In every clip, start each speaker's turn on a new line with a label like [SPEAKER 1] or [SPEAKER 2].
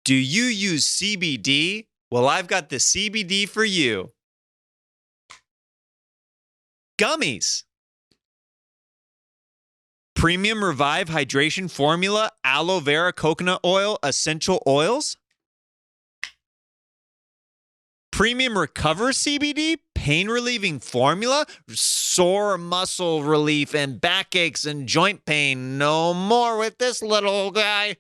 [SPEAKER 1] Do you use CBD? Well, I've got the CBD for you. Gummies. Premium Revive Hydration Formula, Aloe Vera Coconut Oil, Essential Oils. Premium Recover CBD, pain relieving formula, sore muscle relief and backaches and joint pain. No more with this little guy.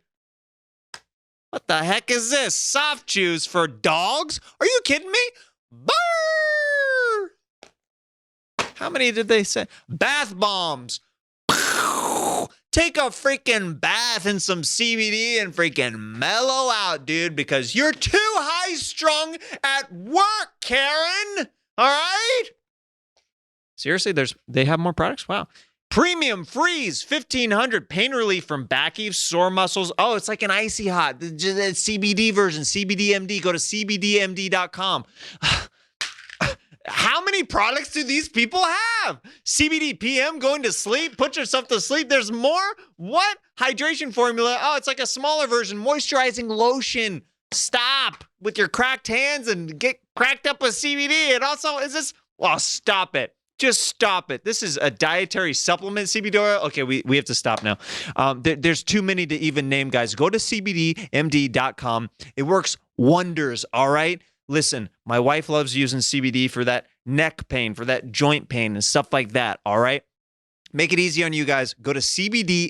[SPEAKER 1] What the heck is this? Soft chews for dogs? Are you kidding me? Brrr! How many did they say? Bath bombs. Take a freaking bath in some CBD and freaking mellow out, dude, because you're too high strung at work, Karen. All right? Seriously, they have more products? Wow. Premium Freeze 1500 pain relief from backaches, sore muscles. Oh, it's like an icy hot. The CBD version, CBDMD. Go to cbdmd.com. How many products do these people have? CBD PM, going to sleep, put yourself to sleep. There's more? What? Hydration formula. Oh, it's like a smaller version. Moisturizing lotion. Stop with your cracked hands and get cracked up with CBD. And also, is this? Well, stop it. Just stop it. This is a dietary supplement, CBD oil. Okay, we have to stop now. There's too many to even name, guys. Go to cbdmd.com. It works wonders, all right? Listen, my wife loves using CBD for that neck pain, for that joint pain and stuff like that, all right? Make it easy on you guys. Go to cbdmd.com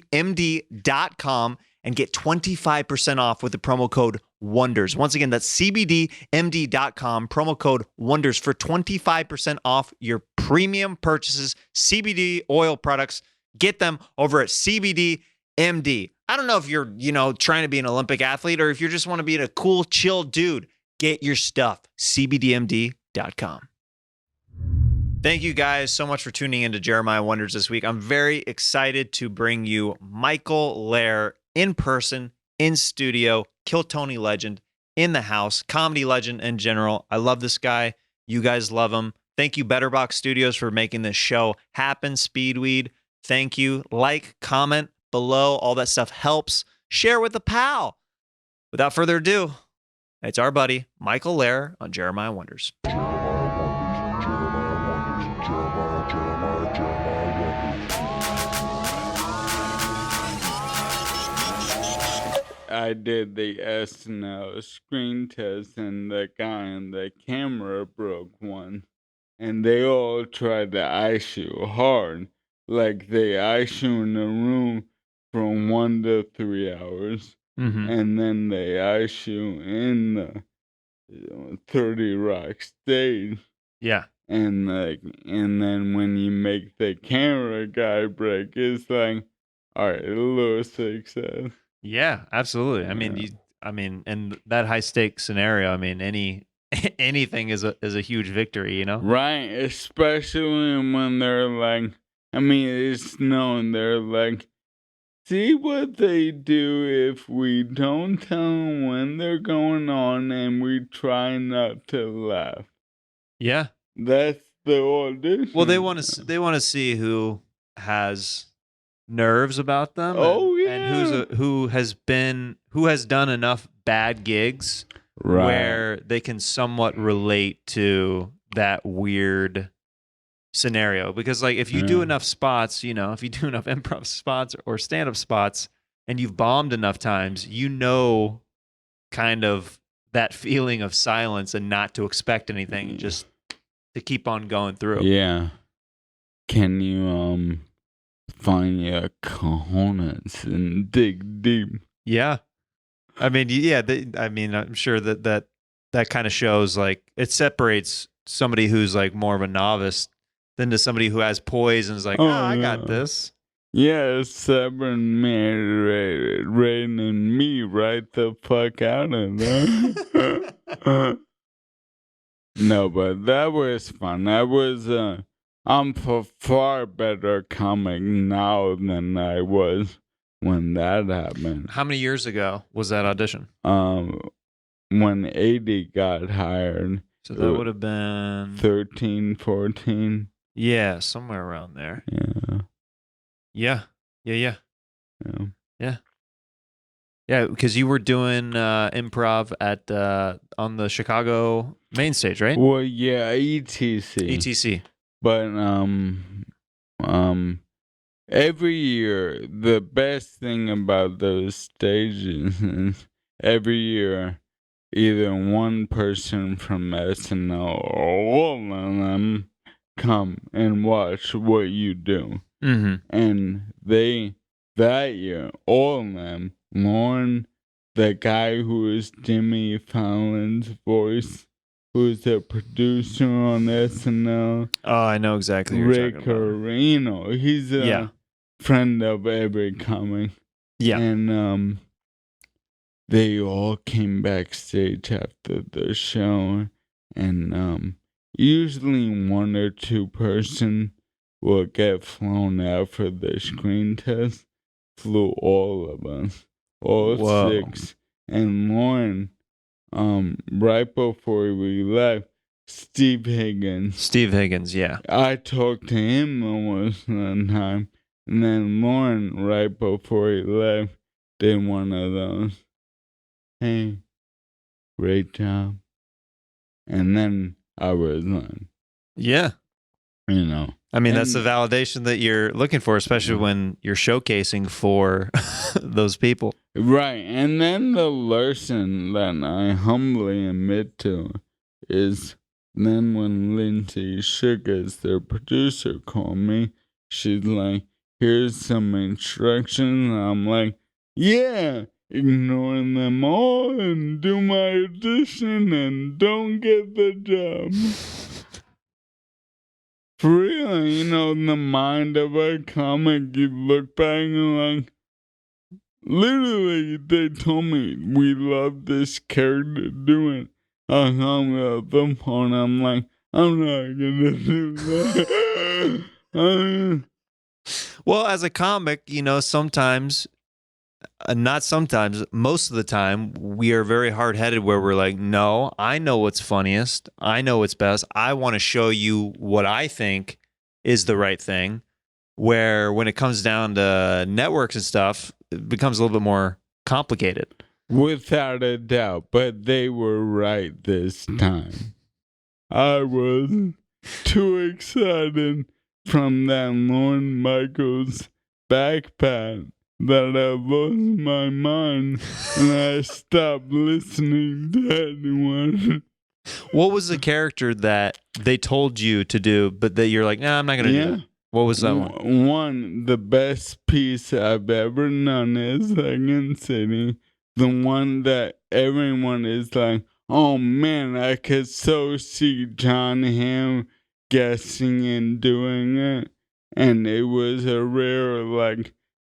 [SPEAKER 1] and get 25% off with the promo code WONDERS. Once again, that's cbdmd.com, promo code WONDERS for 25% off your premium purchases, CBD oil products. Get them over at CBDMD. I don't know if you're, trying to be an Olympic athlete or if you just want to be a cool, chill dude. Get your stuff, cbdmd.com. Thank you guys so much for tuning into Jeremiah Wonders this week. I'm very excited to bring you Michael Lehrer in person, in studio, Kill Tony legend, in the house, comedy legend in general. I love this guy. You guys love him. Thank you, Betterbox Studios, for making this show happen. Speedweed, thank you. Like, comment below. All that stuff helps. Share with a pal. Without further ado, it's our buddy, Michael Lehrer on Jeremiah Wonders.
[SPEAKER 2] I did the SNL screen test and the guy in the camera broke one. And they all tried to ice you hard. Like they ice you in a room from 1 to 3 hours.
[SPEAKER 1] Mm-hmm.
[SPEAKER 2] And then they ice you in the 30 Rock stage.
[SPEAKER 1] Yeah.
[SPEAKER 2] And then when you make the camera guy break, it's like, all right, a little success.
[SPEAKER 1] Yeah, absolutely. In that high stakes scenario, anything is a huge victory,
[SPEAKER 2] Right, especially when they're like, it's known they're like, see what they do if we don't tell them when they're going on and we try not to laugh.
[SPEAKER 1] Yeah.
[SPEAKER 2] That's the audition.
[SPEAKER 1] Well, they want to see who has nerves about them. And who has done enough bad gigs where they can somewhat relate to that weird scenario. Because like if you do enough spots, if you do enough improv spots or stand-up spots and you've bombed enough times, kind of that feeling of silence and not to expect anything and just to keep on going through.
[SPEAKER 2] Yeah. Can you find your cojones and dig deep?
[SPEAKER 1] Yeah. I'm sure that kind of shows like it separates somebody who's like more of a novice than to somebody who has poise and is like, I got this.
[SPEAKER 2] Yeah, Severn raining me right the fuck out of there. No, but that was fun. I'm a far better comic now than I was when that happened.
[SPEAKER 1] How many years ago was that audition?
[SPEAKER 2] When 80 got hired.
[SPEAKER 1] So that would have been
[SPEAKER 2] 13, 14.
[SPEAKER 1] Yeah, somewhere around there.
[SPEAKER 2] Yeah.
[SPEAKER 1] Yeah. Yeah, because you were doing improv at on the Chicago main stage, right?
[SPEAKER 2] Well, yeah, etc.
[SPEAKER 1] ETC.
[SPEAKER 2] But um, every year, the best thing about those stages is every year, either one person from SNL or all of them come and watch what you do.
[SPEAKER 1] Mm-hmm.
[SPEAKER 2] And that year, all of them, Lauren, the guy who is Jimmy Fallon's voice, who's the producer on SNL,
[SPEAKER 1] Oh, I know exactly what you're talking about.
[SPEAKER 2] He's a friend of every comic.
[SPEAKER 1] Yeah.
[SPEAKER 2] And they all came backstage after the show, and usually one or two person will get flown out for the screen test. Flew all of us, all
[SPEAKER 1] Whoa.
[SPEAKER 2] 6, and Lauren. Right before we left, Steve Higgins.
[SPEAKER 1] Yeah.
[SPEAKER 2] I talked to him almost one time, and then Lauren, right before he left, did one of those. Hey, great job. And then I was on.
[SPEAKER 1] Yeah. I mean, that's the validation that you're looking for, especially when you're showcasing for those people.
[SPEAKER 2] Right. And then the lesson that I humbly admit to is then when Lindsay Shook, as their producer, called me, she's like, here's some instructions. I'm like, yeah, ignoring them all and do my audition and don't get the job. For real, the mind of a comic, you look back and like, literally, they told me, we love this character doing. I hung up the phone, I'm like, I'm not gonna do that.
[SPEAKER 1] Well, as a comic, sometimes, not sometimes, most of the time, we are very hard-headed where we're like, no, I know what's funniest. I know what's best. I want to show you what I think is the right thing. Where when it comes down to networks and stuff, it becomes a little bit more complicated.
[SPEAKER 2] Without a doubt, but they were right this time. I was too excited from that Lorne Michaels backpack that I lost my mind and I stopped listening to anyone.
[SPEAKER 1] What was the character that they told you to do, but that you're like, nah, I'm not going to do it? What was that one?
[SPEAKER 2] One, the best piece I've ever done is Second City. The one that everyone is like, oh man, I could so see John Hamm guessing and doing it. And it was a rare,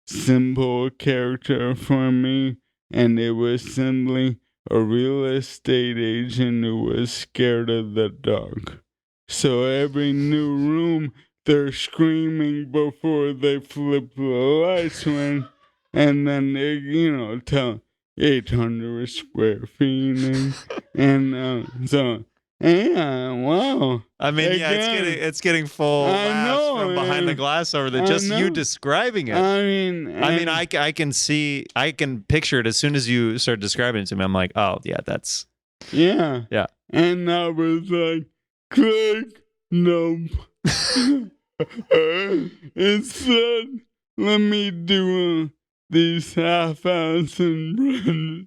[SPEAKER 2] simple character for me. And it was simply a real estate agent who was scared of the dark. So every new room, they're screaming before they flip the lights on, and then they, tell 800 square feet, and so yeah, wow.
[SPEAKER 1] I mean, again, it's getting full laughs from behind the glass over there. Just you describing it. I can picture it as soon as you start describing it to me. I'm like, oh yeah, that's
[SPEAKER 2] yeah. And I was like, click, nope. Instead, let me do these half-assed impressions.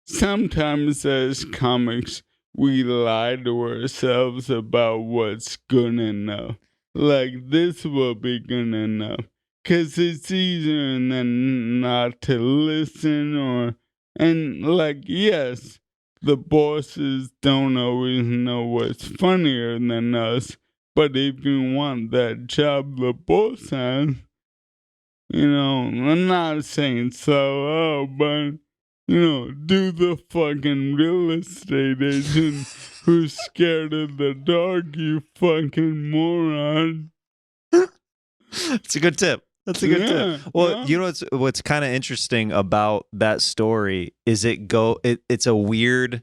[SPEAKER 2] Sometimes as comics, we lie to ourselves about what's good enough. Like, this will be good enough. Because it's easier than not to listen yes, the bosses don't always know what's funnier than us. But if you want that job the boss has, I'm not saying but, do the fucking real estate agent who's scared of the dark, you fucking moron.
[SPEAKER 1] It's a good tip. That's a good tip. Well, you know what's kind of interesting about that story is it's a weird,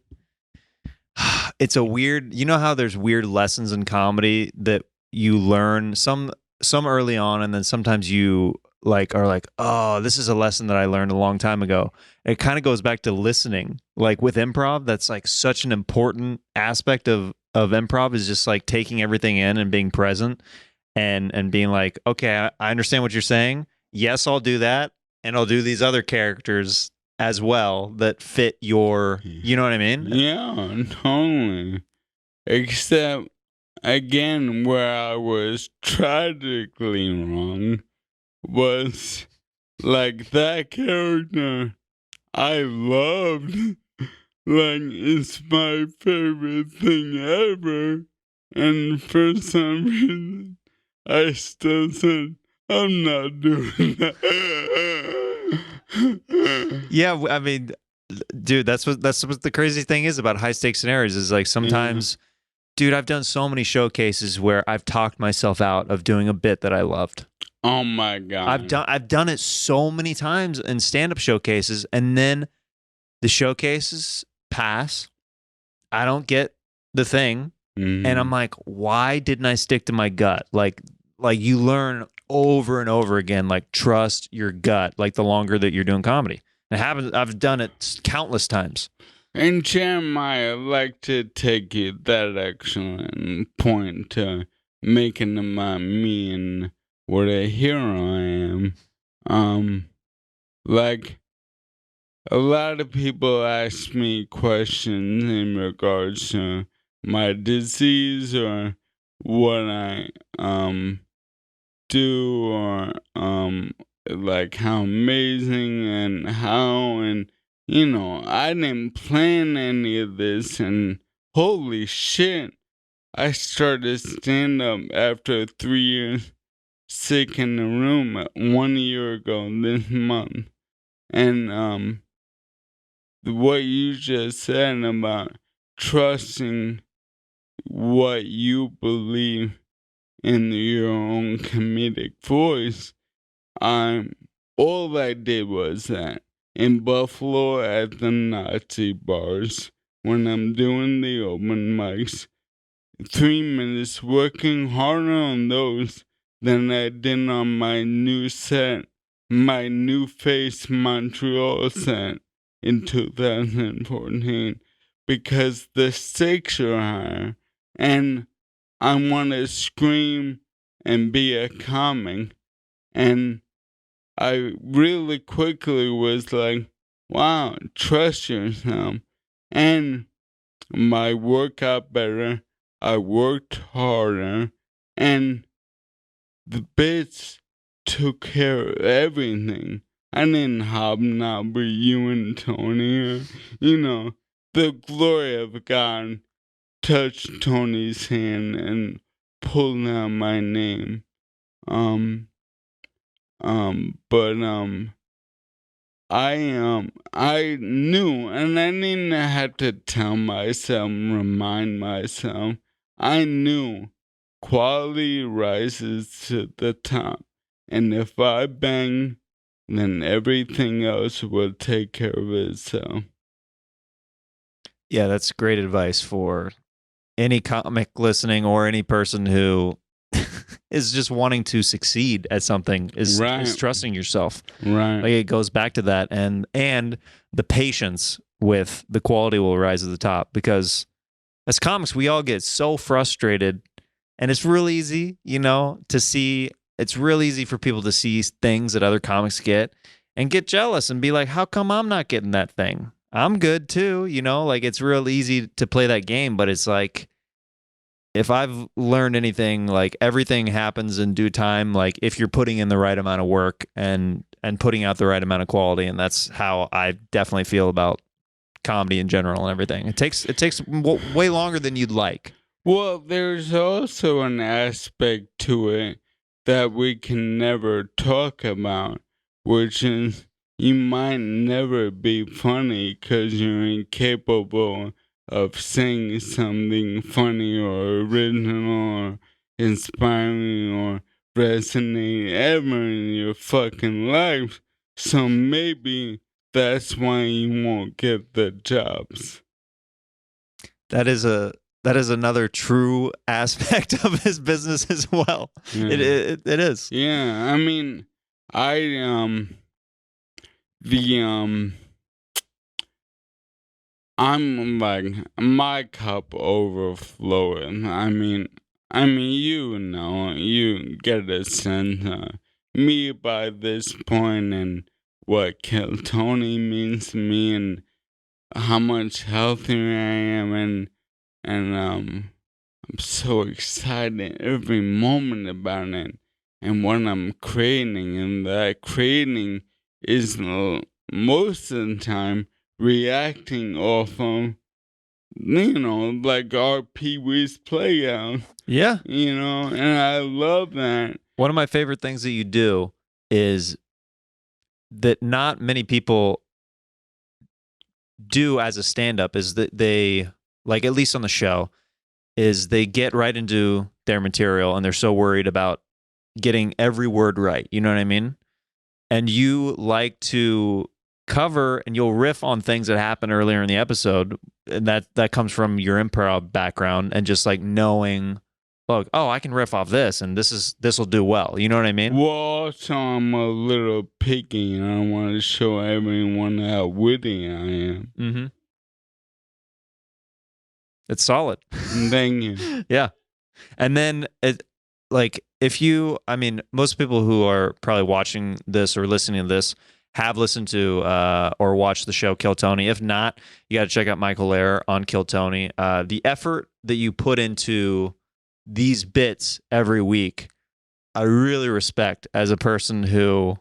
[SPEAKER 1] you know how there's weird lessons in comedy that you learn some early on, and then sometimes you like are like, oh, this is a lesson that I learned a long time ago. It kind of goes back to listening. Like with improv, that's like such an important aspect of improv is just like taking everything in and being present and being like, okay, I understand what you're saying. Yes, I'll do that, and I'll do these other characters as well that fit your, you know what I mean?
[SPEAKER 2] Yeah, totally. Except, again, where I was tragically wrong was like that character I loved. Like, it's my favorite thing ever. And for some reason, I still said, I'm not doing that.
[SPEAKER 1] Yeah, I mean, dude, that's what the crazy thing is about high stakes scenarios is like sometimes, dude, I've done so many showcases where I've talked myself out of doing a bit that I loved.
[SPEAKER 2] Oh my God.
[SPEAKER 1] I've done it so many times in stand-up showcases, and then the showcases pass. I don't get the thing, and I'm like, why didn't I stick to my gut? Like you learn over and over again, like trust your gut. Like the longer that you're doing comedy, it happens. I've done it countless times.
[SPEAKER 2] And Jeremiah, I'd like to take you that excellent point to making about me and what a hero I am. Like, a lot of people ask me questions in regards to my disease or what I do or like how amazing and how, and you know, I didn't plan any of this, and holy shit, I started stand up after 3 years sick in the room 1 year ago this month. And what you just said about trusting what you believe in your own comedic voice, all I did was that in Buffalo at the Nazi bars, when I'm doing the open mics, 3 minutes working harder on those than I did on my new set, my New Face Montreal set in 2014, because the stakes are higher and I want to scream and be a comic. And I really quickly was like, wow, trust yourself. And my work got better. I worked harder. And the bits took care of everything. I didn't hobnob with you and Tony. You know, the glory of God touched Tony's hand and pulled out my name. But I knew, and I didn't have to tell myself, remind myself. I knew quality rises to the top, and if I bang, then everything else will take care of itself.
[SPEAKER 1] Yeah, that's great advice for any comic listening or any person who is just wanting to succeed at something is trusting yourself.
[SPEAKER 2] Right.
[SPEAKER 1] Like it goes back to that, and the patience with the quality will rise to the top, because as comics we all get so frustrated, and it's real easy, you know, to see. It's real easy for people to see things that other comics get and get jealous and be like, how come I'm not getting that thing? I'm good too, you know, like it's real easy to play that game, but it's like, if I've learned anything, like everything happens in due time, like if you're putting in the right amount of work and putting out the right amount of quality. And that's how I definitely feel about comedy in general and everything. It takes way longer than you'd like.
[SPEAKER 2] Well, there's also an aspect to it that we can never talk about, which is you might never be funny because you're incapable of saying something funny or original or inspiring or resonating ever in your fucking life. So maybe that's why you won't get the jobs.
[SPEAKER 1] That is another true aspect of his business as well.
[SPEAKER 2] Yeah.
[SPEAKER 1] It is.
[SPEAKER 2] Yeah, I mean, I the I'm like my cup overflowing. I mean, you get a sense of me by this point and what Kill Tony means to me and how much healthier I am and I'm so excited every moment about it and what I'm creating and that creating is most of the time reacting off of like our Pee Wee's Playground,
[SPEAKER 1] Yeah.
[SPEAKER 2] and I love that.
[SPEAKER 1] One of my favorite things that you do is that not many people do as a stand-up is that they, like at least on the show, is they get right into their material and they're so worried about getting every word right. You know what I mean? And you like to cover and you'll riff on things that happen earlier in the episode, and that comes from your improv background and just like knowing, look, oh, I can riff off this and this will do well. You know what I mean?
[SPEAKER 2] Well, also I'm a little picky and I want to show everyone how witty I am.
[SPEAKER 1] Mm-hmm. It's solid.
[SPEAKER 2] Thank you.
[SPEAKER 1] Yeah. And then most people who are probably watching this or listening to this have listened to or watched the show Kill Tony. If not, you got to check out Michael Lehrer on Kill Tony. The effort that you put into these bits every week, I really respect as a person who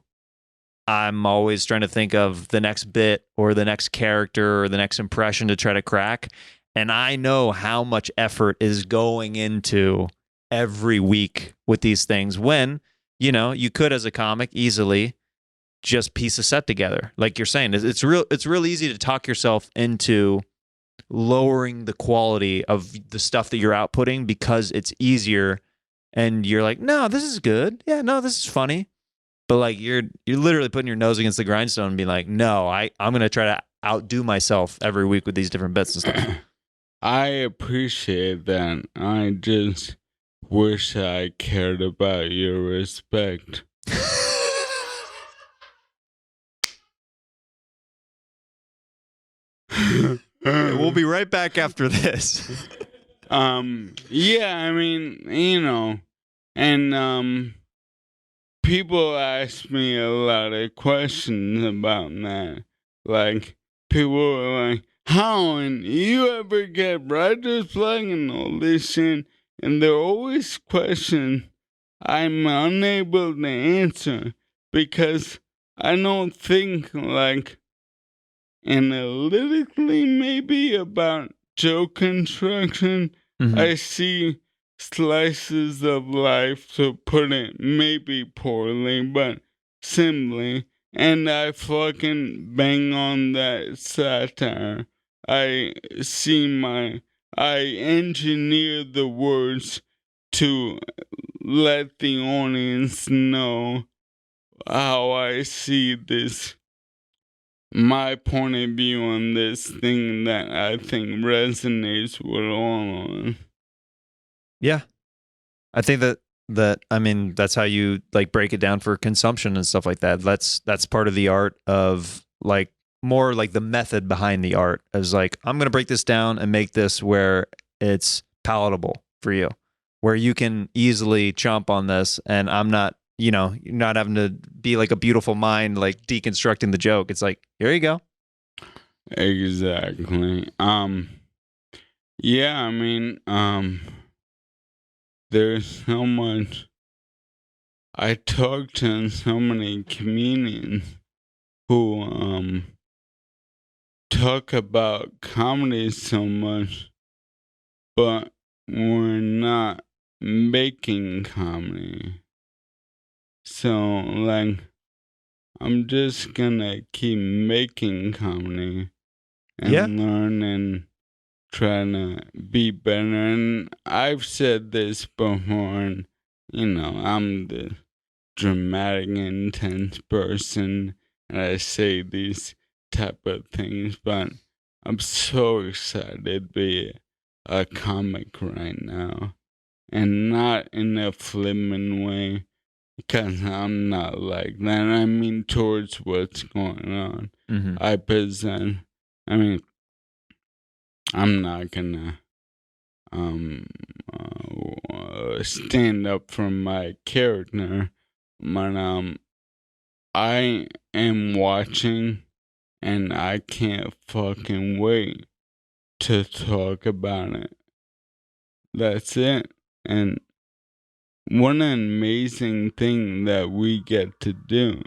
[SPEAKER 1] I'm always trying to think of the next bit or the next character or the next impression to try to crack. And I know how much effort is going into every week with these things when, you could as a comic easily just piece a set together. Like you're saying, it's real easy to talk yourself into lowering the quality of the stuff that you're outputting because it's easier and you're like, no, this is good. Yeah, no, this is funny. But like you're literally putting your nose against the grindstone and being like, no, I'm going to try to outdo myself every week with these different bits and stuff.
[SPEAKER 2] I appreciate that. I just wish I cared about your respect.
[SPEAKER 1] We'll be right back after this.
[SPEAKER 2] Yeah, I mean, and people ask me a lot of questions about that. Like, people are like, how and you ever get writer's block and all this shit? And they're always questions I'm unable to answer because I don't think like analytically maybe about joke construction.
[SPEAKER 1] Mm-hmm.
[SPEAKER 2] I see slices of life, to put it maybe poorly, but simply, and I fucking bang on that satire. I engineer the words to let the audience know how I see this, my point of view on this thing that I think resonates with all.
[SPEAKER 1] Yeah. I think that's how you like break it down for consumption and stuff like that. That's part of the art of like more like the method behind the art is like, I'm going to break this down and make this where it's palatable for you, where you can easily chomp on this and I'm not, you're not having to be like a beautiful mind, like deconstructing the joke. It's like, here you go.
[SPEAKER 2] Exactly. Yeah, I mean, there's so much. I talked to so many comedians who talk about comedy so much, but we're not making comedy. So, like, I'm just gonna keep making comedy and learn and try to be better. And I've said this before, and I'm the dramatic, intense person, and I say these type of things, but I'm so excited to be a comic right now, and not in a flippant way, because I'm not like that. I mean, towards what's going on.
[SPEAKER 1] Mm-hmm.
[SPEAKER 2] I present. I mean, I'm not gonna stand up for my character, but I am watching, and I can't fucking wait to talk about it. That's it. And what an amazing thing that we get to do,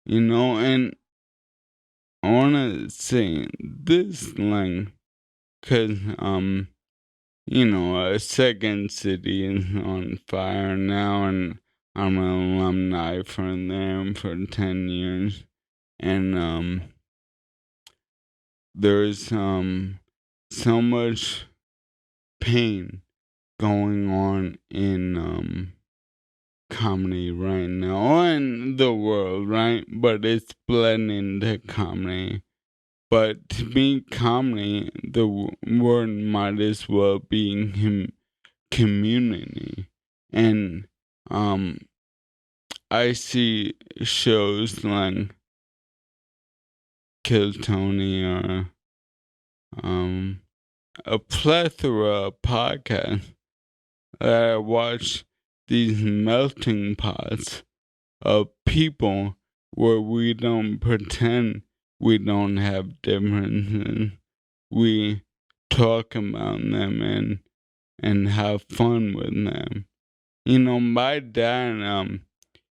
[SPEAKER 2] and I want to say this line, because Second City is on fire now, and I'm an alumni from them for 10 years, and there's so much pain going on in comedy right now in the world, right? But it's blending into comedy. But to me, comedy, the word might as well be community. And I see shows like Kill Tony or a plethora of podcasts that I watch, these melting pots of people where we don't pretend we don't have differences. We talk about them and have fun with them. My dad,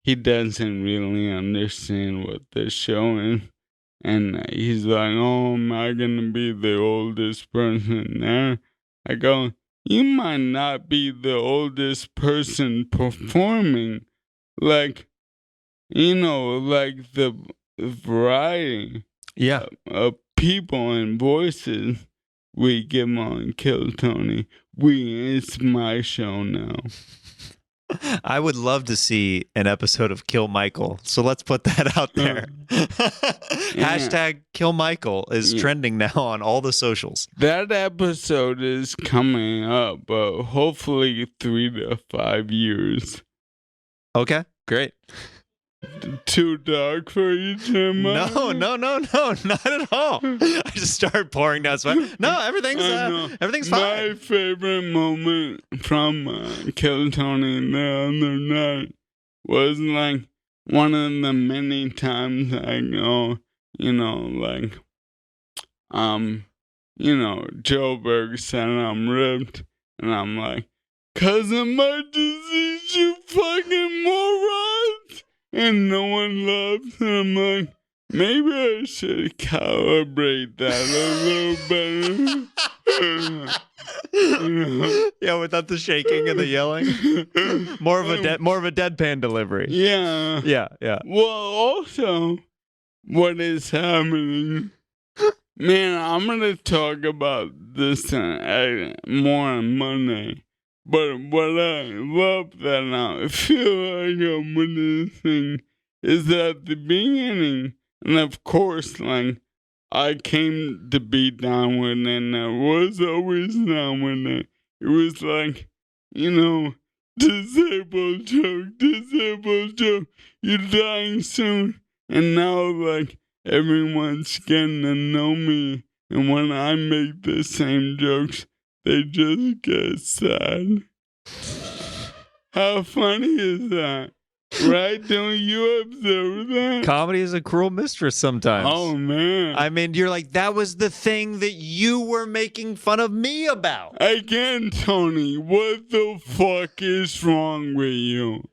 [SPEAKER 2] he doesn't really understand what the show is. And he's like, oh, am I going to be the oldest person there? I go, you might not be the oldest person performing. Like the variety of people and voices we give on Kill Tony. It's my show now.
[SPEAKER 1] I would love to see an episode of Kill Michael. So let's put that out there. Hashtag Kill Michael is trending now on all the socials.
[SPEAKER 2] That episode is coming up, but hopefully 3 to 5 years.
[SPEAKER 1] Okay, great.
[SPEAKER 2] Too dark for you, Jim?
[SPEAKER 1] No, not at all. I just started pouring down sweat. No, everything's fine.
[SPEAKER 2] My favorite moment from Kill Tony the other night was like one of the many times I go, Joe Berg said I'm ripped, and I'm like, 'cause of my disease, you fucking morons! And no one loves him. I'm like, maybe I should calibrate that a little better.
[SPEAKER 1] Yeah, without the shaking and the yelling. More of a deadpan delivery.
[SPEAKER 2] Yeah.
[SPEAKER 1] Yeah.
[SPEAKER 2] Well, also, what is happening? Man, I'm gonna talk about this more on Monday. But what I love that I feel like I'm witnessing is at the beginning, and of course, I came to be down with it, and I was always down with it. It was like, disabled joke, you're dying soon. And now, everyone's getting to know me, and when I make the same jokes, they just get sad. How funny is that? Right? Don't you observe that?
[SPEAKER 1] Comedy is a cruel mistress sometimes.
[SPEAKER 2] Oh, man.
[SPEAKER 1] I mean, you're like, that was the thing that you were making fun of me about.
[SPEAKER 2] Again, Tony, what the fuck is wrong with you?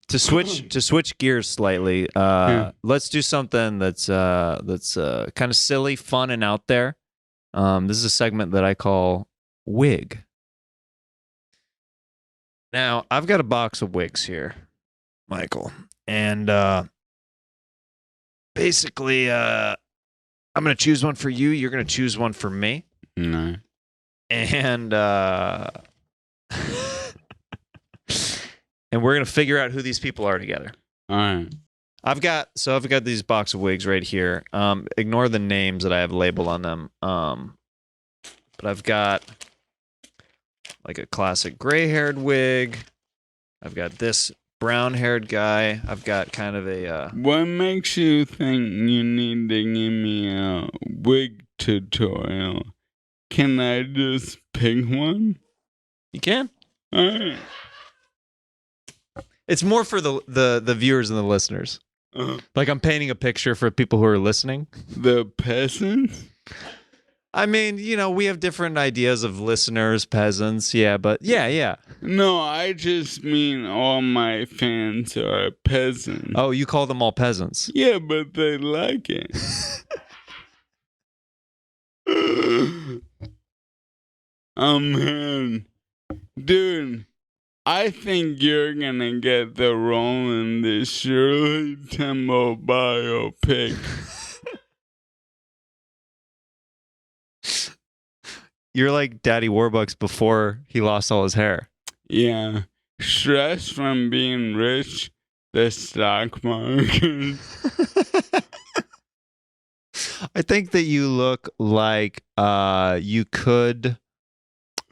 [SPEAKER 1] To switch gears slightly, let's do something that's kind of silly, fun, and out there. This is a segment that I call Wig. Now, I've got a box of wigs here, Michael, and basically, I'm going to choose one for you. You're going to choose one for me.
[SPEAKER 2] No.
[SPEAKER 1] And and we're going to figure out who these people are together.
[SPEAKER 2] All right.
[SPEAKER 1] I've got these box of wigs right here. Ignore the names that I have labeled on them. But I've got like a classic gray-haired wig. I've got this brown-haired guy. I've got kind of a
[SPEAKER 2] What makes you think you need to give me a wig tutorial? Can I just pick one?
[SPEAKER 1] You can.
[SPEAKER 2] Alright.
[SPEAKER 1] It's more for the viewers and the listeners. Like I'm painting a picture for people who are listening.
[SPEAKER 2] The peasants?
[SPEAKER 1] I mean, we have different ideas of listeners, peasants. Yeah, but yeah.
[SPEAKER 2] No, I just mean all my fans are peasants.
[SPEAKER 1] Oh, you call them all peasants.
[SPEAKER 2] Yeah, but they like it. Man. Dude, I think you're gonna get the role in this Shirley Temple biopic.
[SPEAKER 1] You're like Daddy Warbucks before he lost all his hair.
[SPEAKER 2] Yeah. Stress from being rich, the stock market.
[SPEAKER 1] I think that you look like you could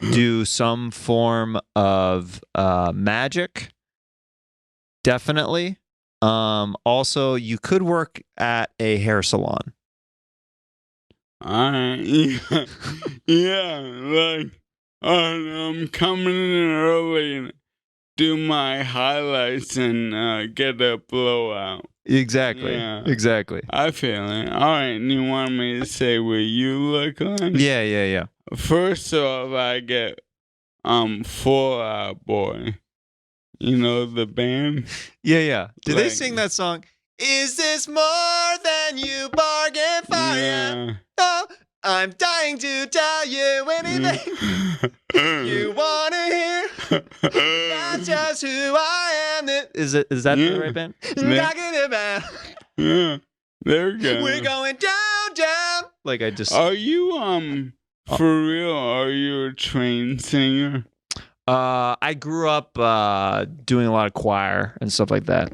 [SPEAKER 1] do some form of magic. Definitely. Also, you could work at a hair salon.
[SPEAKER 2] Alright, yeah, like, I'm coming in early and do my highlights and get a blowout.
[SPEAKER 1] Exactly.
[SPEAKER 2] Yeah.
[SPEAKER 1] Exactly.
[SPEAKER 2] I feel it. Alright, and you want me to say what you look like?
[SPEAKER 1] Yeah.
[SPEAKER 2] First off, I get Fall Out Boy. You know the band?
[SPEAKER 1] Yeah. Did they
[SPEAKER 2] Like-
[SPEAKER 1] sing that song? Is this more than you bargained for?
[SPEAKER 2] Yeah.
[SPEAKER 1] Oh, I'm dying to tell you anything you want to hear. That's just who I am. Is that the right band? Talking about.
[SPEAKER 2] Yeah. There we go.
[SPEAKER 1] We're going down. Like I just.
[SPEAKER 2] Are you for real? Are you a trained singer?
[SPEAKER 1] I grew up doing a lot of choir and stuff like that.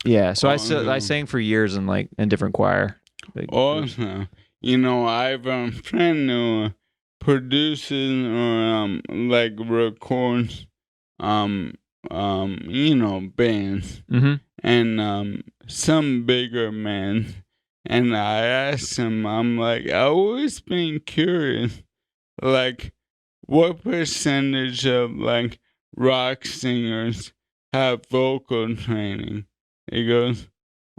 [SPEAKER 1] Yeah, so I sang for years in different choir.
[SPEAKER 2] Awesome. I have a friend who produces or records bands and some bigger bands. And I asked him, I'm like, I've always been curious, like, what percentage of rock singers have vocal training? He goes,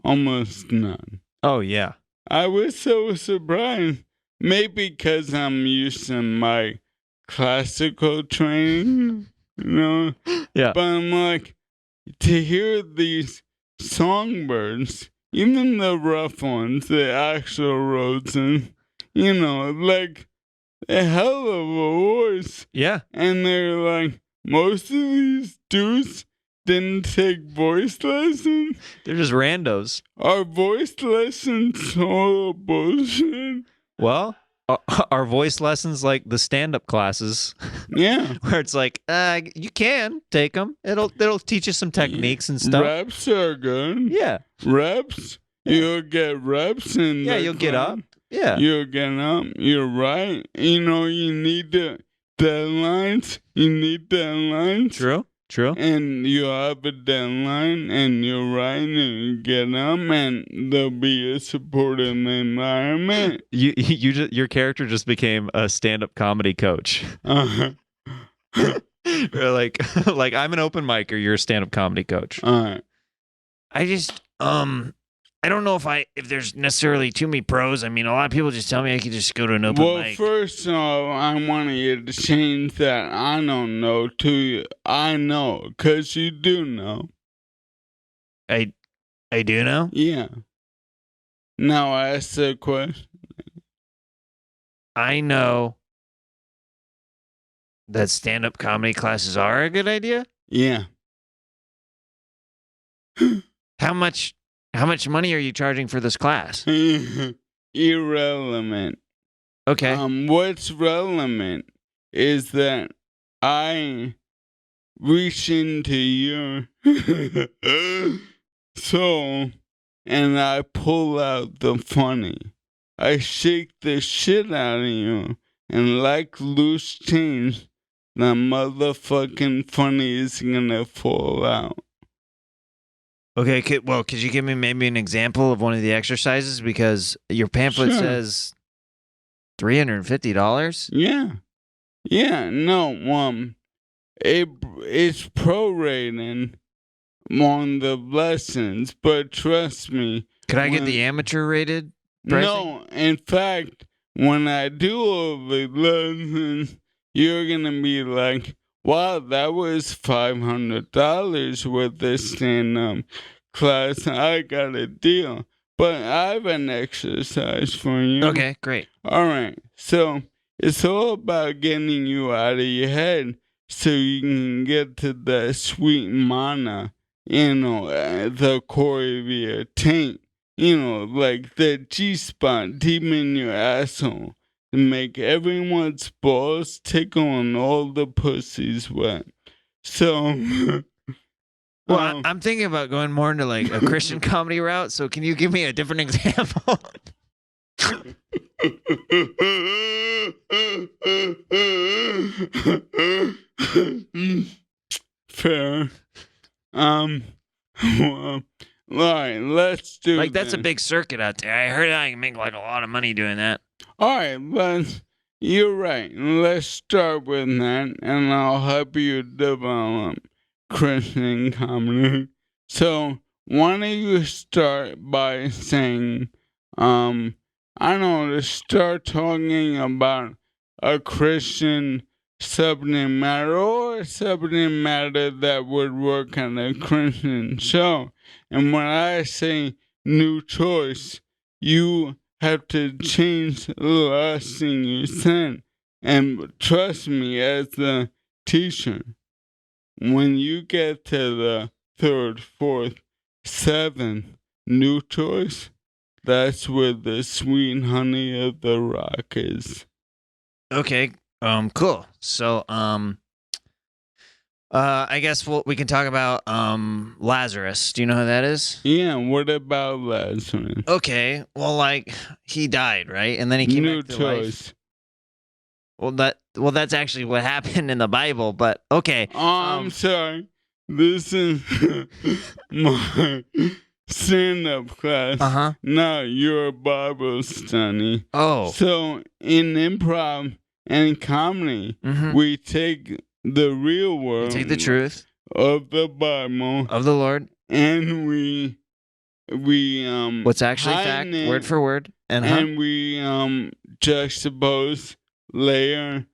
[SPEAKER 2] almost none.
[SPEAKER 1] Oh yeah.
[SPEAKER 2] I was so surprised. Maybe because I'm used to my classical training,
[SPEAKER 1] Yeah.
[SPEAKER 2] But I'm like, to hear these songbirds, even the rough ones, the actual Rosen, like a hell of a voice.
[SPEAKER 1] Yeah.
[SPEAKER 2] And they're like, most of these dudes didn't take voice lessons.
[SPEAKER 1] They're just randos.
[SPEAKER 2] Are voice lessons total bullshit?
[SPEAKER 1] Well, are voice lessons like the stand-up classes?
[SPEAKER 2] Yeah.
[SPEAKER 1] Where it's like, you can take them. It'll teach you some techniques and stuff.
[SPEAKER 2] Reps are good.
[SPEAKER 1] Yeah.
[SPEAKER 2] Reps. You'll get reps in
[SPEAKER 1] Yeah, you'll get up. Yeah.
[SPEAKER 2] You'll get up. You're right. You need the deadlines. You need deadlines.
[SPEAKER 1] True.
[SPEAKER 2] And you have a deadline, and you're right, and you get up, and there'll be a supportive environment.
[SPEAKER 1] Your character just became a stand-up comedy coach.
[SPEAKER 2] Uh-huh.
[SPEAKER 1] Or like I'm an open micer, you're a stand-up comedy coach.
[SPEAKER 2] All right.
[SPEAKER 1] I just I don't know if there's necessarily too many pros. I mean, a lot of people just tell me I could just go to an open mic.
[SPEAKER 2] First off, I want you to change that I don't know to you. I know, because you do know.
[SPEAKER 1] I do know?
[SPEAKER 2] Yeah. Now ask the question.
[SPEAKER 1] I know that stand-up comedy classes are a good idea.
[SPEAKER 2] Yeah.
[SPEAKER 1] How much money are you charging for this class?
[SPEAKER 2] Irrelevant.
[SPEAKER 1] Okay.
[SPEAKER 2] What's relevant is that I reach into your soul and I pull out the funny. I shake the shit out of you, and like loose change, the motherfucking funny is gonna fall out.
[SPEAKER 1] Okay, could you give me maybe an example of one of the exercises? Because your pamphlet
[SPEAKER 2] Sure.
[SPEAKER 1] says $350.
[SPEAKER 2] Yeah, no, it's prorated on the lessons, but trust me.
[SPEAKER 1] Could I get the amateur rated pricing?
[SPEAKER 2] No, in fact, when I do all the lessons, you're gonna be like, wow, that was $500 with this stand-up class. I got a deal. But I have an exercise for you.
[SPEAKER 1] Okay, great.
[SPEAKER 2] All right, so it's all about getting you out of your head so you can get to that sweet mana, the core of your tank, like the G-spot deep in your asshole to make everyone's balls tickle and all the pussies wet. So...
[SPEAKER 1] Well, I'm thinking about going more into like a Christian comedy route, so can you give me a different example?
[SPEAKER 2] Fair. Well, all right, let's do
[SPEAKER 1] like that's
[SPEAKER 2] this.
[SPEAKER 1] a big circuit out there. I heard I can make like a lot of money doing that.
[SPEAKER 2] All right, you're right. Let's start with that, and I'll help you develop Christian comedy. So, why don't you start by saying, I don't know, to start talking about a Christian subject matter or a subject matter that would work on a Christian show. And when I say new choice, you have to change the last thing you said. And trust me, as a teacher, when you get to the third, fourth, seventh new choice, that's where the sweet honey of the rock is.
[SPEAKER 1] Okay, cool. So, I guess we can talk about Lazarus. Do you know who that is?
[SPEAKER 2] Yeah, what about Lazarus?
[SPEAKER 1] Okay, well, like he died, right? And then he came
[SPEAKER 2] New
[SPEAKER 1] back to
[SPEAKER 2] choice.
[SPEAKER 1] life. Well, that's actually what happened in the Bible. But okay.
[SPEAKER 2] I'm sorry. This is my stand-up class. No, your Bible study.
[SPEAKER 1] Oh.
[SPEAKER 2] So in improv and comedy, we take the real world.
[SPEAKER 1] We take the truth
[SPEAKER 2] of the Bible
[SPEAKER 1] of the Lord,
[SPEAKER 2] and we
[SPEAKER 1] what's actually fact, word for word,
[SPEAKER 2] and we juxtapose, layer,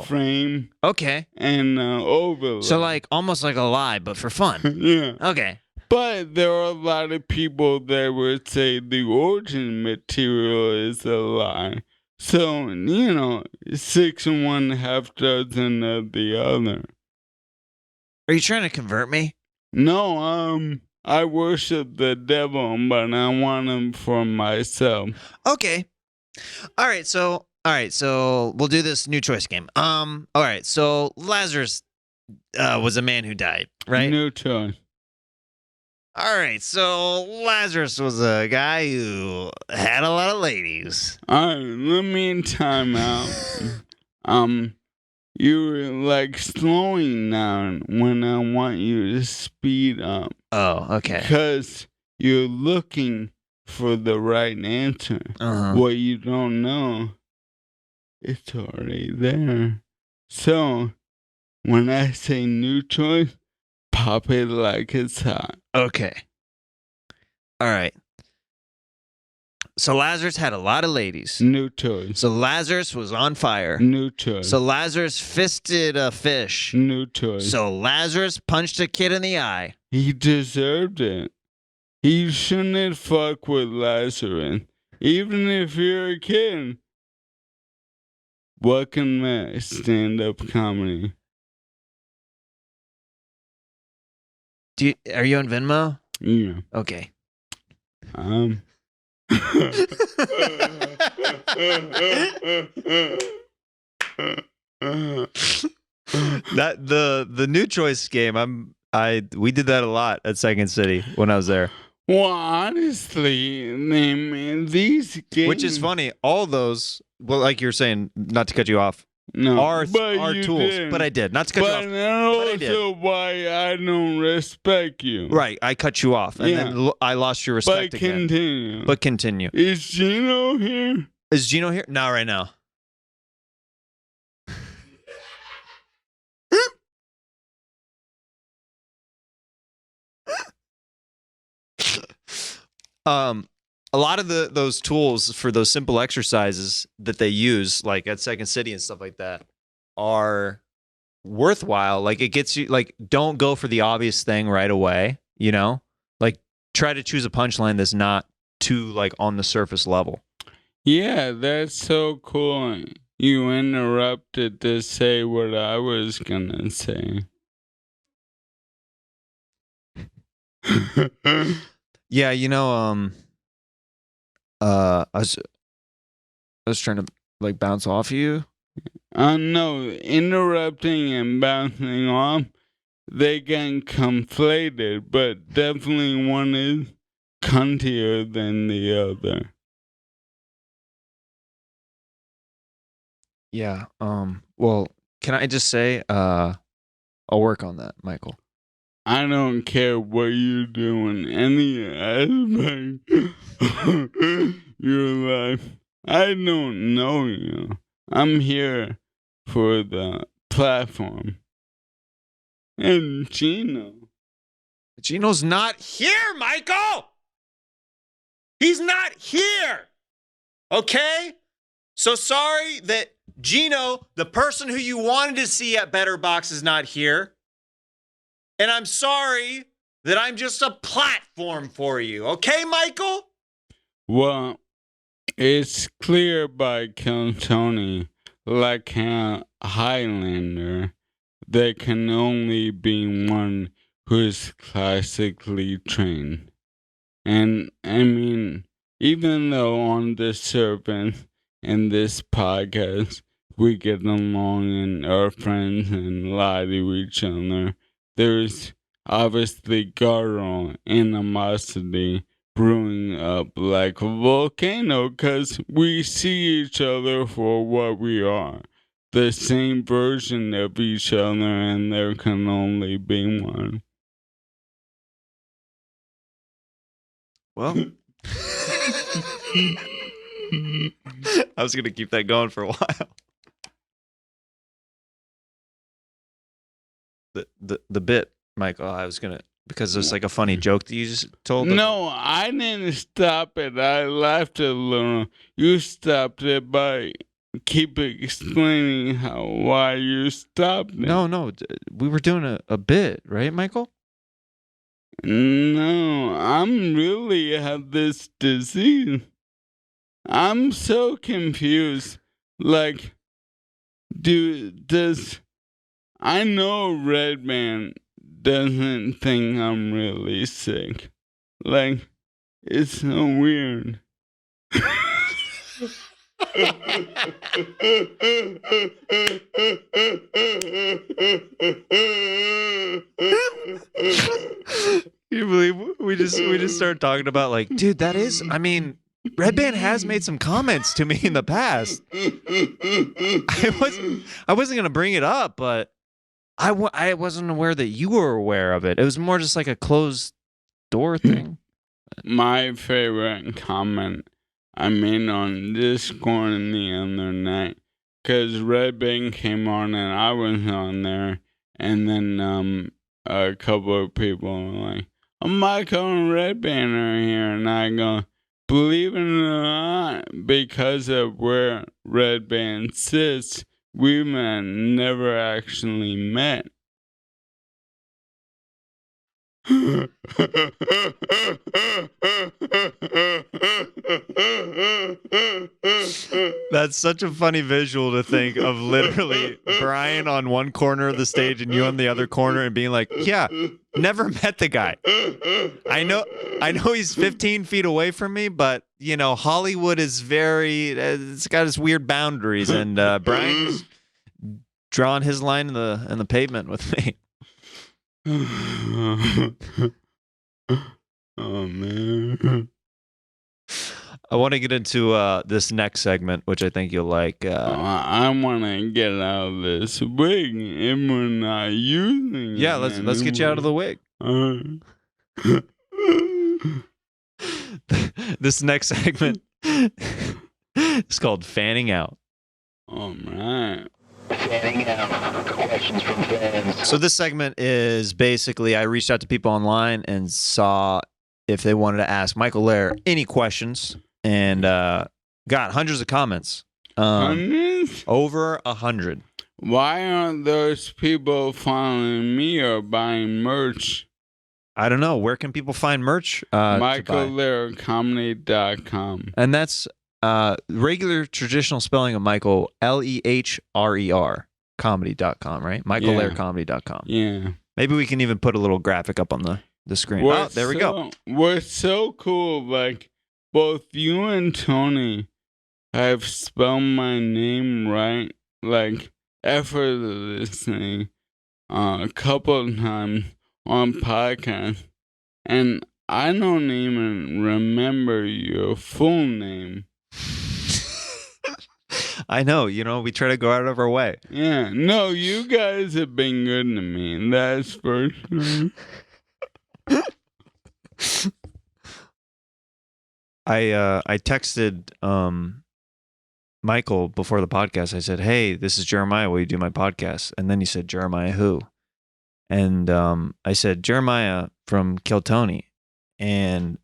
[SPEAKER 2] frame,
[SPEAKER 1] okay,
[SPEAKER 2] and overlay.
[SPEAKER 1] So like almost like a lie, but for fun.
[SPEAKER 2] Yeah.
[SPEAKER 1] Okay.
[SPEAKER 2] But there are a lot of people that would say the origin material is a lie. So, 6 and 1/2 dozen of the other.
[SPEAKER 1] Are you trying to convert me?
[SPEAKER 2] No, I worship the devil, but I want him for myself.
[SPEAKER 1] Okay. All right, so we'll do this new choice game. All right, so Lazarus was a man who died, right?
[SPEAKER 2] New choice.
[SPEAKER 1] All right, so Lazarus was a guy who had a lot of ladies.
[SPEAKER 2] All right, let me time out. You were like slowing down when I want you to speed up.
[SPEAKER 1] Oh, okay.
[SPEAKER 2] Because you're looking for the right answer. What you don't know, it's already there. So, when I say new choice, pop it like it's hot.
[SPEAKER 1] Okay. All right. So Lazarus had a lot of ladies.
[SPEAKER 2] New choice.
[SPEAKER 1] So Lazarus was on fire.
[SPEAKER 2] New choice.
[SPEAKER 1] So Lazarus fisted a fish.
[SPEAKER 2] New choice.
[SPEAKER 1] So Lazarus punched a kid in the eye.
[SPEAKER 2] He deserved it. He shouldn't fuck with Lazarus, even if you're a kid. Welcome to stand-up comedy.
[SPEAKER 1] Are you on Venmo?
[SPEAKER 2] Yeah.
[SPEAKER 1] Okay. That the new choice game. We did that a lot at Second City when I was there.
[SPEAKER 2] Well, honestly, these games,
[SPEAKER 1] Which is funny. All those, well, like you're saying, not to cut you off,
[SPEAKER 2] no,
[SPEAKER 1] are
[SPEAKER 2] you
[SPEAKER 1] tools.
[SPEAKER 2] did.
[SPEAKER 1] But I did. Not to cut you off.
[SPEAKER 2] But
[SPEAKER 1] I did.
[SPEAKER 2] also why I don't respect you.
[SPEAKER 1] Right. I cut you off. And then I lost your respect again. But continue.
[SPEAKER 2] Is Gino here?
[SPEAKER 1] Is Gino here? Not right now. A lot of those tools for those simple exercises that they use, like at Second City and stuff like that, are worthwhile. Like it gets you, like, don't go for the obvious thing right away, you know? Like try to choose a punchline that's not too like on the surface level.
[SPEAKER 2] Yeah, that's so cool. You interrupted to say what I was gonna say.
[SPEAKER 1] Yeah, you know, I was trying to like bounce off you.
[SPEAKER 2] No, interrupting and bouncing off, they get conflated, but definitely one is cuntier than the other.
[SPEAKER 1] Yeah. Well, can I just say, I'll work on that, Michael.
[SPEAKER 2] I don't care what you do in any aspect of your life. I don't know you. I'm here for the platform. And
[SPEAKER 1] Gino's not here, Michael! He's not here! Okay? So sorry that Gino, the person who you wanted to see at Better Box, is not here. And I'm sorry that I'm just a platform for you. Okay, Michael?
[SPEAKER 2] Well, it's clear by Kill Tony, like a Highlander, there can only be one who is classically trained. And I mean, even though on the surface in this podcast we get along and are friends and lie to each other, there's obviously guttural animosity brewing up like a volcano because we see each other for what we are. The same version of each other, and there can only be one.
[SPEAKER 1] Well, I was going to keep that going for a while. The bit, Michael, I was going to, because there's like a funny joke that you just told.
[SPEAKER 2] No, I didn't stop it. I laughed a little. You stopped it by keep explaining why you stopped it.
[SPEAKER 1] No, we were doing a bit, right, Michael?
[SPEAKER 2] No, I'm really have this disease. I'm so confused. Like, I know Red Man doesn't think I'm really sick. Like, it's so weird.
[SPEAKER 1] You believe we just started talking about like, dude, that is, I mean, Red Band has made some comments to me in the past. I wasn't gonna bring it up, but I wasn't aware that you were aware of it. It was more just like a closed door thing.
[SPEAKER 2] My favorite comment I made on Discord the other night, because Red Band came on and I was on there, and then a couple of people were like, "Oh, Michael and Red Band are here," and I go, believe it or not, because of where Red Band sits, we never actually met.
[SPEAKER 1] That's such a funny visual to think of, literally Brian on one corner of the stage and you on the other corner, and being like, yeah, never met the guy. I know he's 15 feet away from me, but you know, Hollywood is it's got its weird boundaries, and Brian's drawing his line in the pavement with me.
[SPEAKER 2] Oh, man.
[SPEAKER 1] I want to get into this next segment, which I think you'll like.
[SPEAKER 2] I want to get out of this wig if we're not using
[SPEAKER 1] Yeah,
[SPEAKER 2] it
[SPEAKER 1] let's get you out of the wig. This next segment is called Fanning Out.
[SPEAKER 2] All right.
[SPEAKER 3] Fanning out questions from fans.
[SPEAKER 1] So this segment is basically I reached out to people online and saw if they wanted to ask Michael Lehrer any questions, and got hundreds of comments.
[SPEAKER 2] Hundreds?
[SPEAKER 1] Over 100.
[SPEAKER 2] Why aren't those people following me or buying merch?
[SPEAKER 1] I don't know. Where can people find merch?
[SPEAKER 2] MichaelLehrerComedy.com.
[SPEAKER 1] And that's regular traditional spelling of Michael, Lehrer, comedy.com, right? MichaelLehrerComedy.com.
[SPEAKER 2] Yeah.
[SPEAKER 1] Maybe we can even put a little graphic up on the screen. There we go.
[SPEAKER 2] What's so cool, like, both you and Tony have spelled my name right, like, effortlessly, a couple of times on podcast, and I don't even remember your full name.
[SPEAKER 1] I know, we try to go out of our way.
[SPEAKER 2] Yeah, no, you guys have been good to me, and that's for sure.
[SPEAKER 1] I texted Michael before the podcast. I said, "Hey, this is Jeremiah. Will you do my podcast?" And then he said, "Jeremiah who?" And I said, "Jeremiah from Kill Tony." And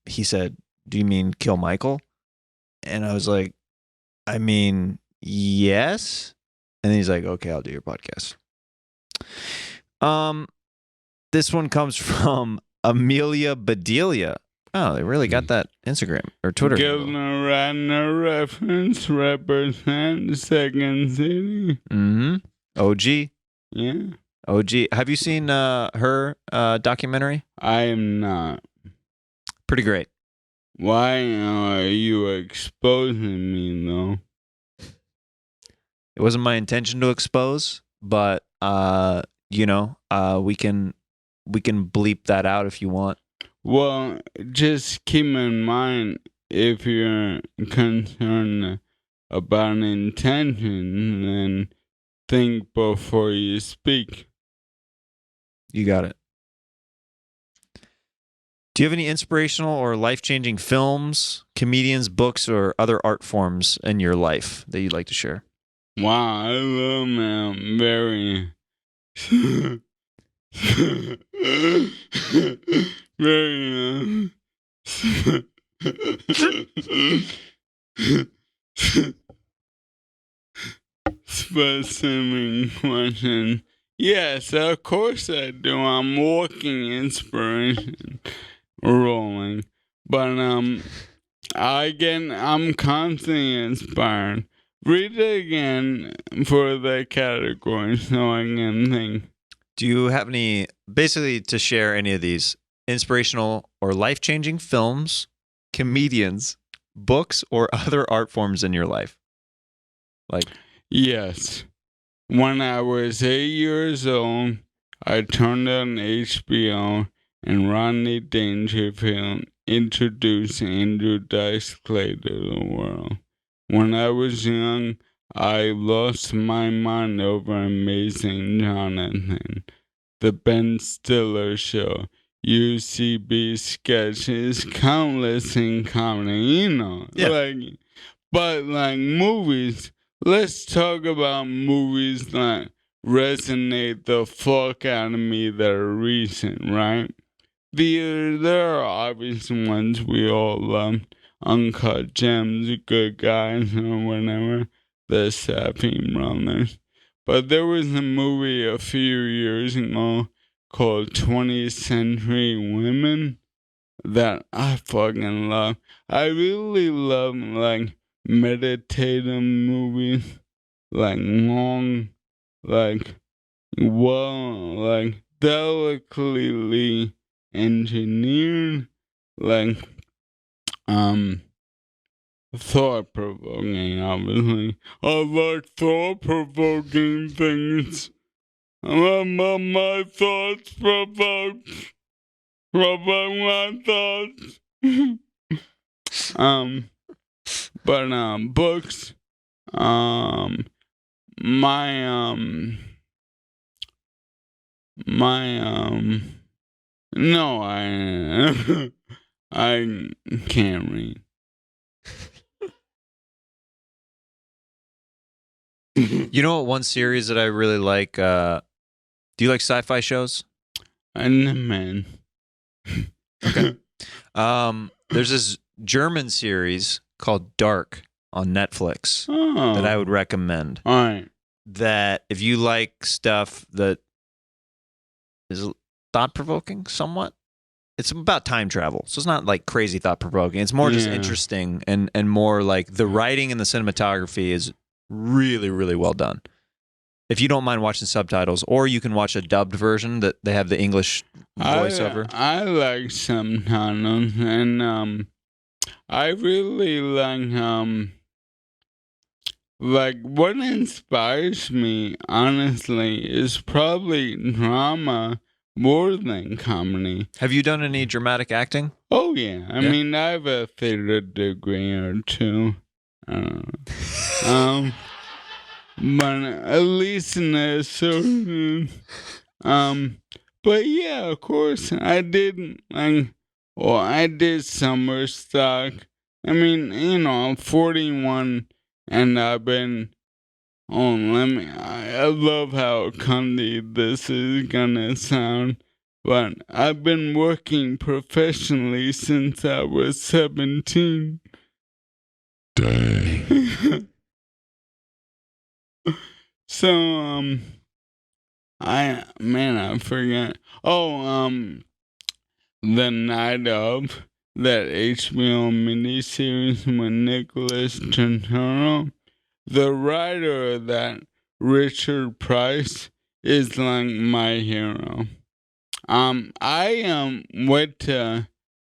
[SPEAKER 1] he said, "Do you mean Kill Michael?" And I was like, "I mean, yes." And he's like, "Okay, I'll do your podcast." This one comes from Amelia Bedelia. Oh, they really got that Instagram or Twitter.
[SPEAKER 2] Gilner Radner reference represent Second City.
[SPEAKER 1] Mm-hmm. OG.
[SPEAKER 2] Yeah.
[SPEAKER 1] OG. Have you seen her documentary?
[SPEAKER 2] I am not.
[SPEAKER 1] Pretty great.
[SPEAKER 2] Why are you exposing me, though?
[SPEAKER 1] It wasn't my intention to expose, but we can bleep that out if you want.
[SPEAKER 2] Well, just keep in mind, if you're concerned about intention, then think before you speak.
[SPEAKER 1] You got it. Do you have any inspirational or life-changing films, comedians, books, or other art forms in your life that you'd like to share?
[SPEAKER 2] Wow, I love them very... very specific question. Yes, of course I do. I'm walking inspiration rolling. But I'm constantly inspired. Read it again for the category so I can think.
[SPEAKER 1] Do you have any, basically to share any of these, inspirational or life-changing films, comedians, books, or other art forms in your life?
[SPEAKER 2] Yes. When I was 8 years old, I turned on HBO and Rodney Dangerfield introduced Andrew Dice Clay to the world. When I was young, I lost my mind over Amazing Jonathan, The Ben Stiller Show, UCB sketches, countless in comedy,
[SPEAKER 1] Yeah.
[SPEAKER 2] But movies, let's talk about movies that resonate the fuck out of me that are recent, right? There are obvious ones we all love. Uncut Gems, Good Guys, or whatever, the Safdie brothers. But there was a movie a few years ago called 20th Century Women that I fucking love. I really love, meditative movies, long, delicately engineered, thought-provoking, obviously. I like thought-provoking things. I love my thoughts provoked. my thoughts. But books. No, I can't read.
[SPEAKER 1] You know what? One series that I really like. Do you like sci-fi shows?
[SPEAKER 2] And man.
[SPEAKER 1] Okay. There's this German series called Dark on Netflix that I would recommend.
[SPEAKER 2] All right.
[SPEAKER 1] That if you like stuff that is thought-provoking somewhat, it's about time travel. So it's not like crazy thought-provoking. It's more just interesting and more like the writing and the cinematography is really, really well done. If you don't mind watching subtitles, or you can watch a dubbed version that they have the English voiceover.
[SPEAKER 2] I like subtitles, and I really like what inspires me, honestly, is probably drama more than comedy.
[SPEAKER 1] Have you done any dramatic acting?
[SPEAKER 2] Oh, yeah. I mean, I have a theater degree or two. I don't know. But at least in a certain... But yeah, of course, I did, I did summer stock. I mean, I'm 41, and I've been... I love how cunty this is gonna sound, but I've been working professionally since I was 17.
[SPEAKER 4] Dang.
[SPEAKER 2] So, I forget. The Night Of, that HBO miniseries with Nicholas Turturro. The writer of that, Richard Price, is like my hero. I went to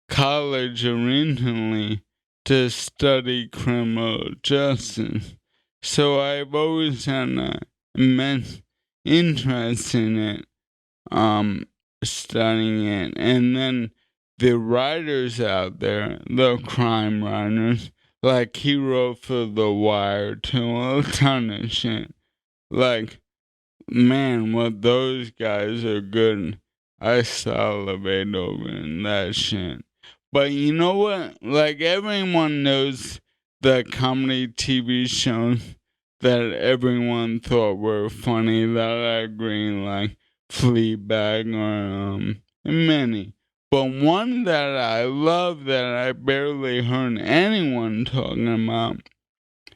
[SPEAKER 2] college originally to study criminal justice, so I've always had an immense interest in it, studying it. And then the writers out there, the crime writers, like he wrote for The Wire too, a ton of shit. Like, man, what those guys are good. I salivate over that shit. But you know what? Like, everyone knows the comedy TV shows that everyone thought were funny, that I agree, like Fleabag or many. But one that I love that I barely heard anyone talking about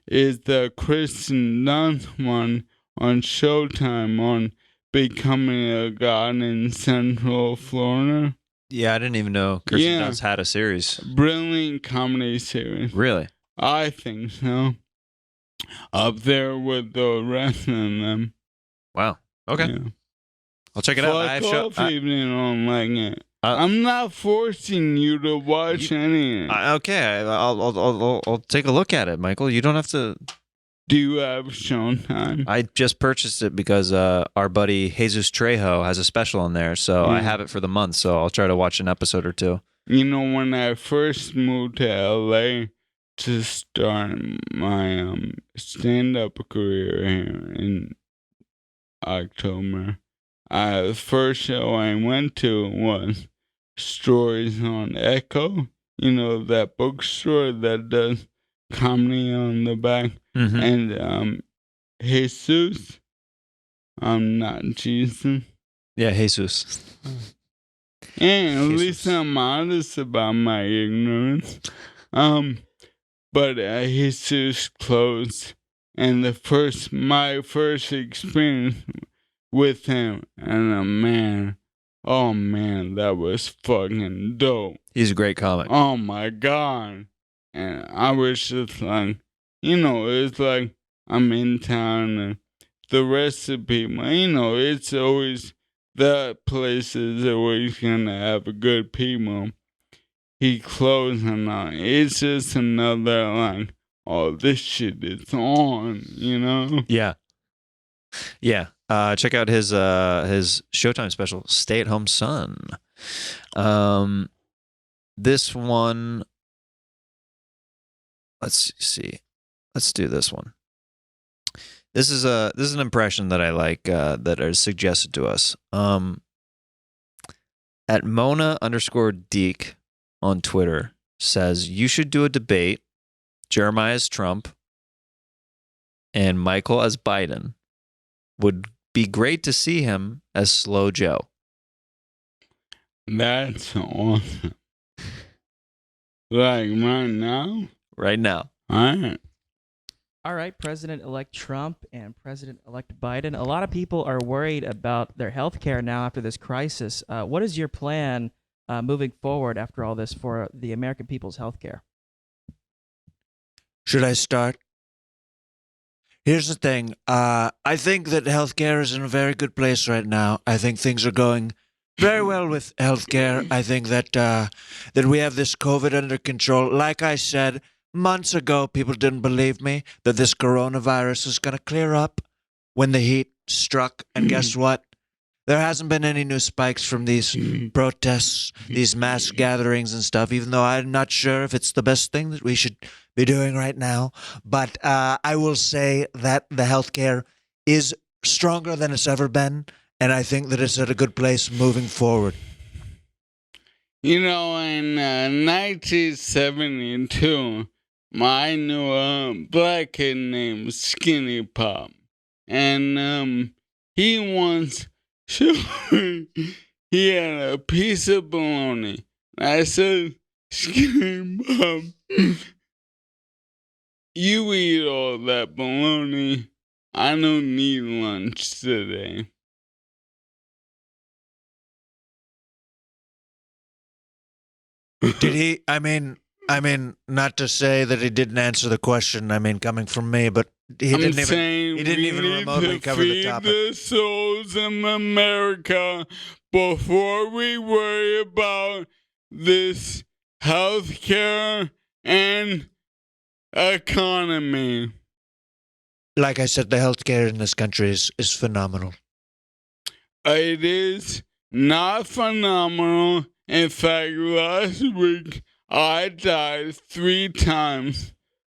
[SPEAKER 2] is the Kristen Dunst one on Showtime on becoming a god in Central Florida.
[SPEAKER 1] Yeah, I didn't even know Kirsten Dunst had a series.
[SPEAKER 2] Brilliant comedy series.
[SPEAKER 1] Really?
[SPEAKER 2] I think so. Up there with the rest of them.
[SPEAKER 1] Wow. Okay.
[SPEAKER 2] Yeah.
[SPEAKER 1] I'll check it out.
[SPEAKER 2] Fuck off if you don't like it. I'm not forcing you to watch any.
[SPEAKER 1] Okay, I'll take a look at it, Michael. You don't have to.
[SPEAKER 2] Do you have Showtime?
[SPEAKER 1] I just purchased it because our buddy Jesus Trejo has a special on there, so I have it for the month. So I'll try to watch an episode or two.
[SPEAKER 2] You know, when I first moved to LA to start my stand-up career here in October, the first show I went to was Stories on Echo. You know, that bookstore that does comedy on the back.
[SPEAKER 1] Mm-hmm.
[SPEAKER 2] And Jesus, I'm not Jesus.
[SPEAKER 1] Yeah, Jesus.
[SPEAKER 2] And at least I'm honest about my ignorance. But Jesus closed, and my first experience with him, and man, oh man, that was fucking dope.
[SPEAKER 1] He's a great comic.
[SPEAKER 2] Oh my god. And I was just like, it's like I'm in town and the rest of people, it's always, that place is always gonna have good people. He closed and it's just another like, oh, this shit is on,
[SPEAKER 1] Yeah. Yeah. Check out his Showtime special, Stay at Home Son. This one, let's see. Let's do this one. This is an impression that I like that is suggested to us. At Mona_Deek on Twitter says you should do a debate, Jeremiah as Trump and Michael as Biden. Would be great to see him as Slow Joe.
[SPEAKER 2] That's awesome. Like right now?
[SPEAKER 1] Right now.
[SPEAKER 4] All right, President-elect Trump and President-elect Biden. A lot of people are worried about their health care now after this crisis. What is your plan moving forward after all this for the American people's health care?
[SPEAKER 5] Should I start? Here's the thing. I think that healthcare is in a very good place right now. I think things are going very well with healthcare. I think that that we have this COVID under control. Like I said, months ago, people didn't believe me that this coronavirus is going to clear up when the heat struck. And guess what? There hasn't been any new spikes from these protests, these mass gatherings and stuff, even though I'm not sure if it's the best thing that we should be doing right now. But I will say that the healthcare is stronger than it's ever been. And I think that it's at a good place moving forward.
[SPEAKER 2] You know, in 1972, I knew a black kid named Skinny Pop. And he once showed he had a piece of bologna. I said, Skinny Pop, you eat all that bologna. I don't need lunch today.
[SPEAKER 5] Did he? I mean, not to say that he didn't answer the question. I mean, coming from me, but he didn't even remotely cover the topic.
[SPEAKER 2] Feed the souls in America before we worry about this healthcare and economy.
[SPEAKER 5] Like I said, the healthcare in this country is phenomenal.
[SPEAKER 2] It is not phenomenal. In fact, last week I died 3 times.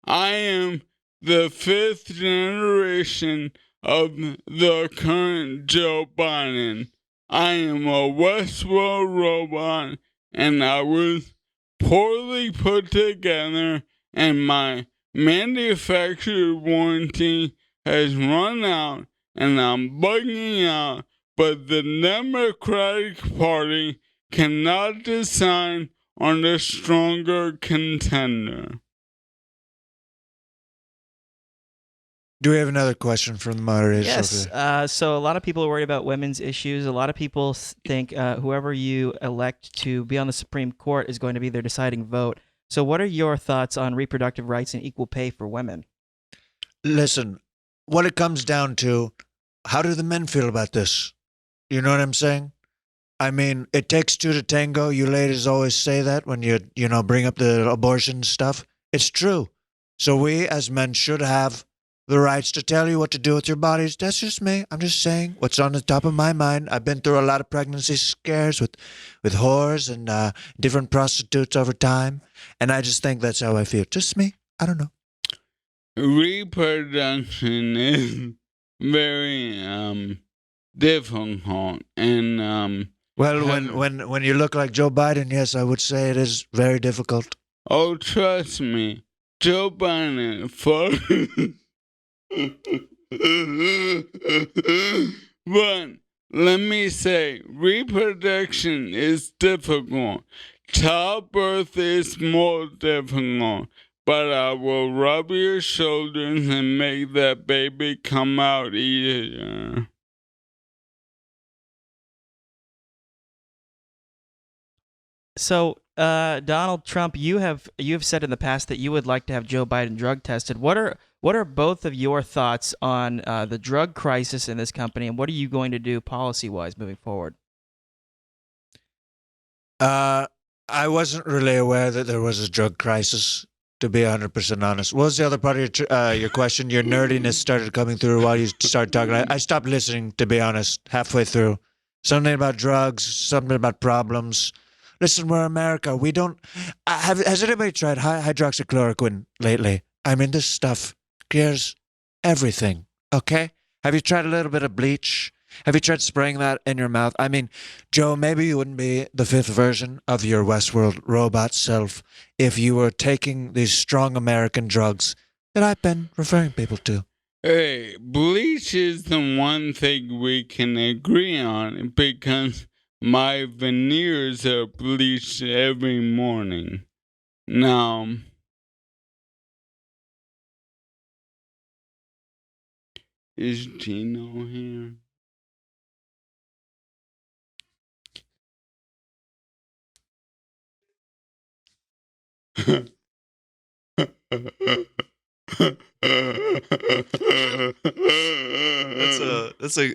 [SPEAKER 2] I am the 5th generation of the current Joe Biden. I am a Westworld robot, and I was poorly put together, and my manufacturer warranty has run out, and I'm bugging out, but the Democratic Party cannot decide on a stronger contender.
[SPEAKER 5] Do we have another question from the moderator?
[SPEAKER 4] Yes. So a lot of people are worried about women's issues. A lot of people think whoever you elect to be on the Supreme Court is going to be their deciding vote. So what are your thoughts on reproductive rights and equal pay for women?
[SPEAKER 5] Listen, what it comes down to, how do the men feel about this? You know what I'm saying? I mean, it takes 2 to tango. You ladies always say that when you bring up the abortion stuff. It's true. So we as men should have the rights to tell you what to do with your bodies. That's just me. I'm just saying what's on the top of my mind. I've been through a lot of pregnancy scares with whores and different prostitutes over time. And I just think that's how I feel. Just me. I don't know.
[SPEAKER 2] Reproduction is very difficult. And
[SPEAKER 5] well, when you look like Joe Biden, yes, I would say it is very difficult.
[SPEAKER 2] oh, trust me, Joe Biden But let me say, reproduction is difficult. Childbirth is more difficult. But I will rub your shoulders and make that baby come out easier.
[SPEAKER 4] So, Donald Trump, you have said in the past that you would like to have Joe Biden drug tested. What are both of your thoughts on the drug crisis in this company, and what are you going to do policy-wise moving forward?
[SPEAKER 5] I wasn't really aware that there was a drug crisis, to be 100% honest. What was the other part of your question? Your nerdiness started coming through while you started talking. I stopped listening, to be honest, halfway through. Something about drugs, something about problems. Listen, we're America. We don't. Has anybody tried hydroxychloroquine lately? I mean, this stuff cures everything. Okay? Have you tried a little bit of bleach? Have you tried spraying that in your mouth? I mean, Joe, maybe you wouldn't be the fifth version of your Westworld robot self if you were taking these strong American drugs that I've been referring people to.
[SPEAKER 2] Hey, bleach is the one thing we can agree on because my veneers are bleached every morning. Now, is Gino here?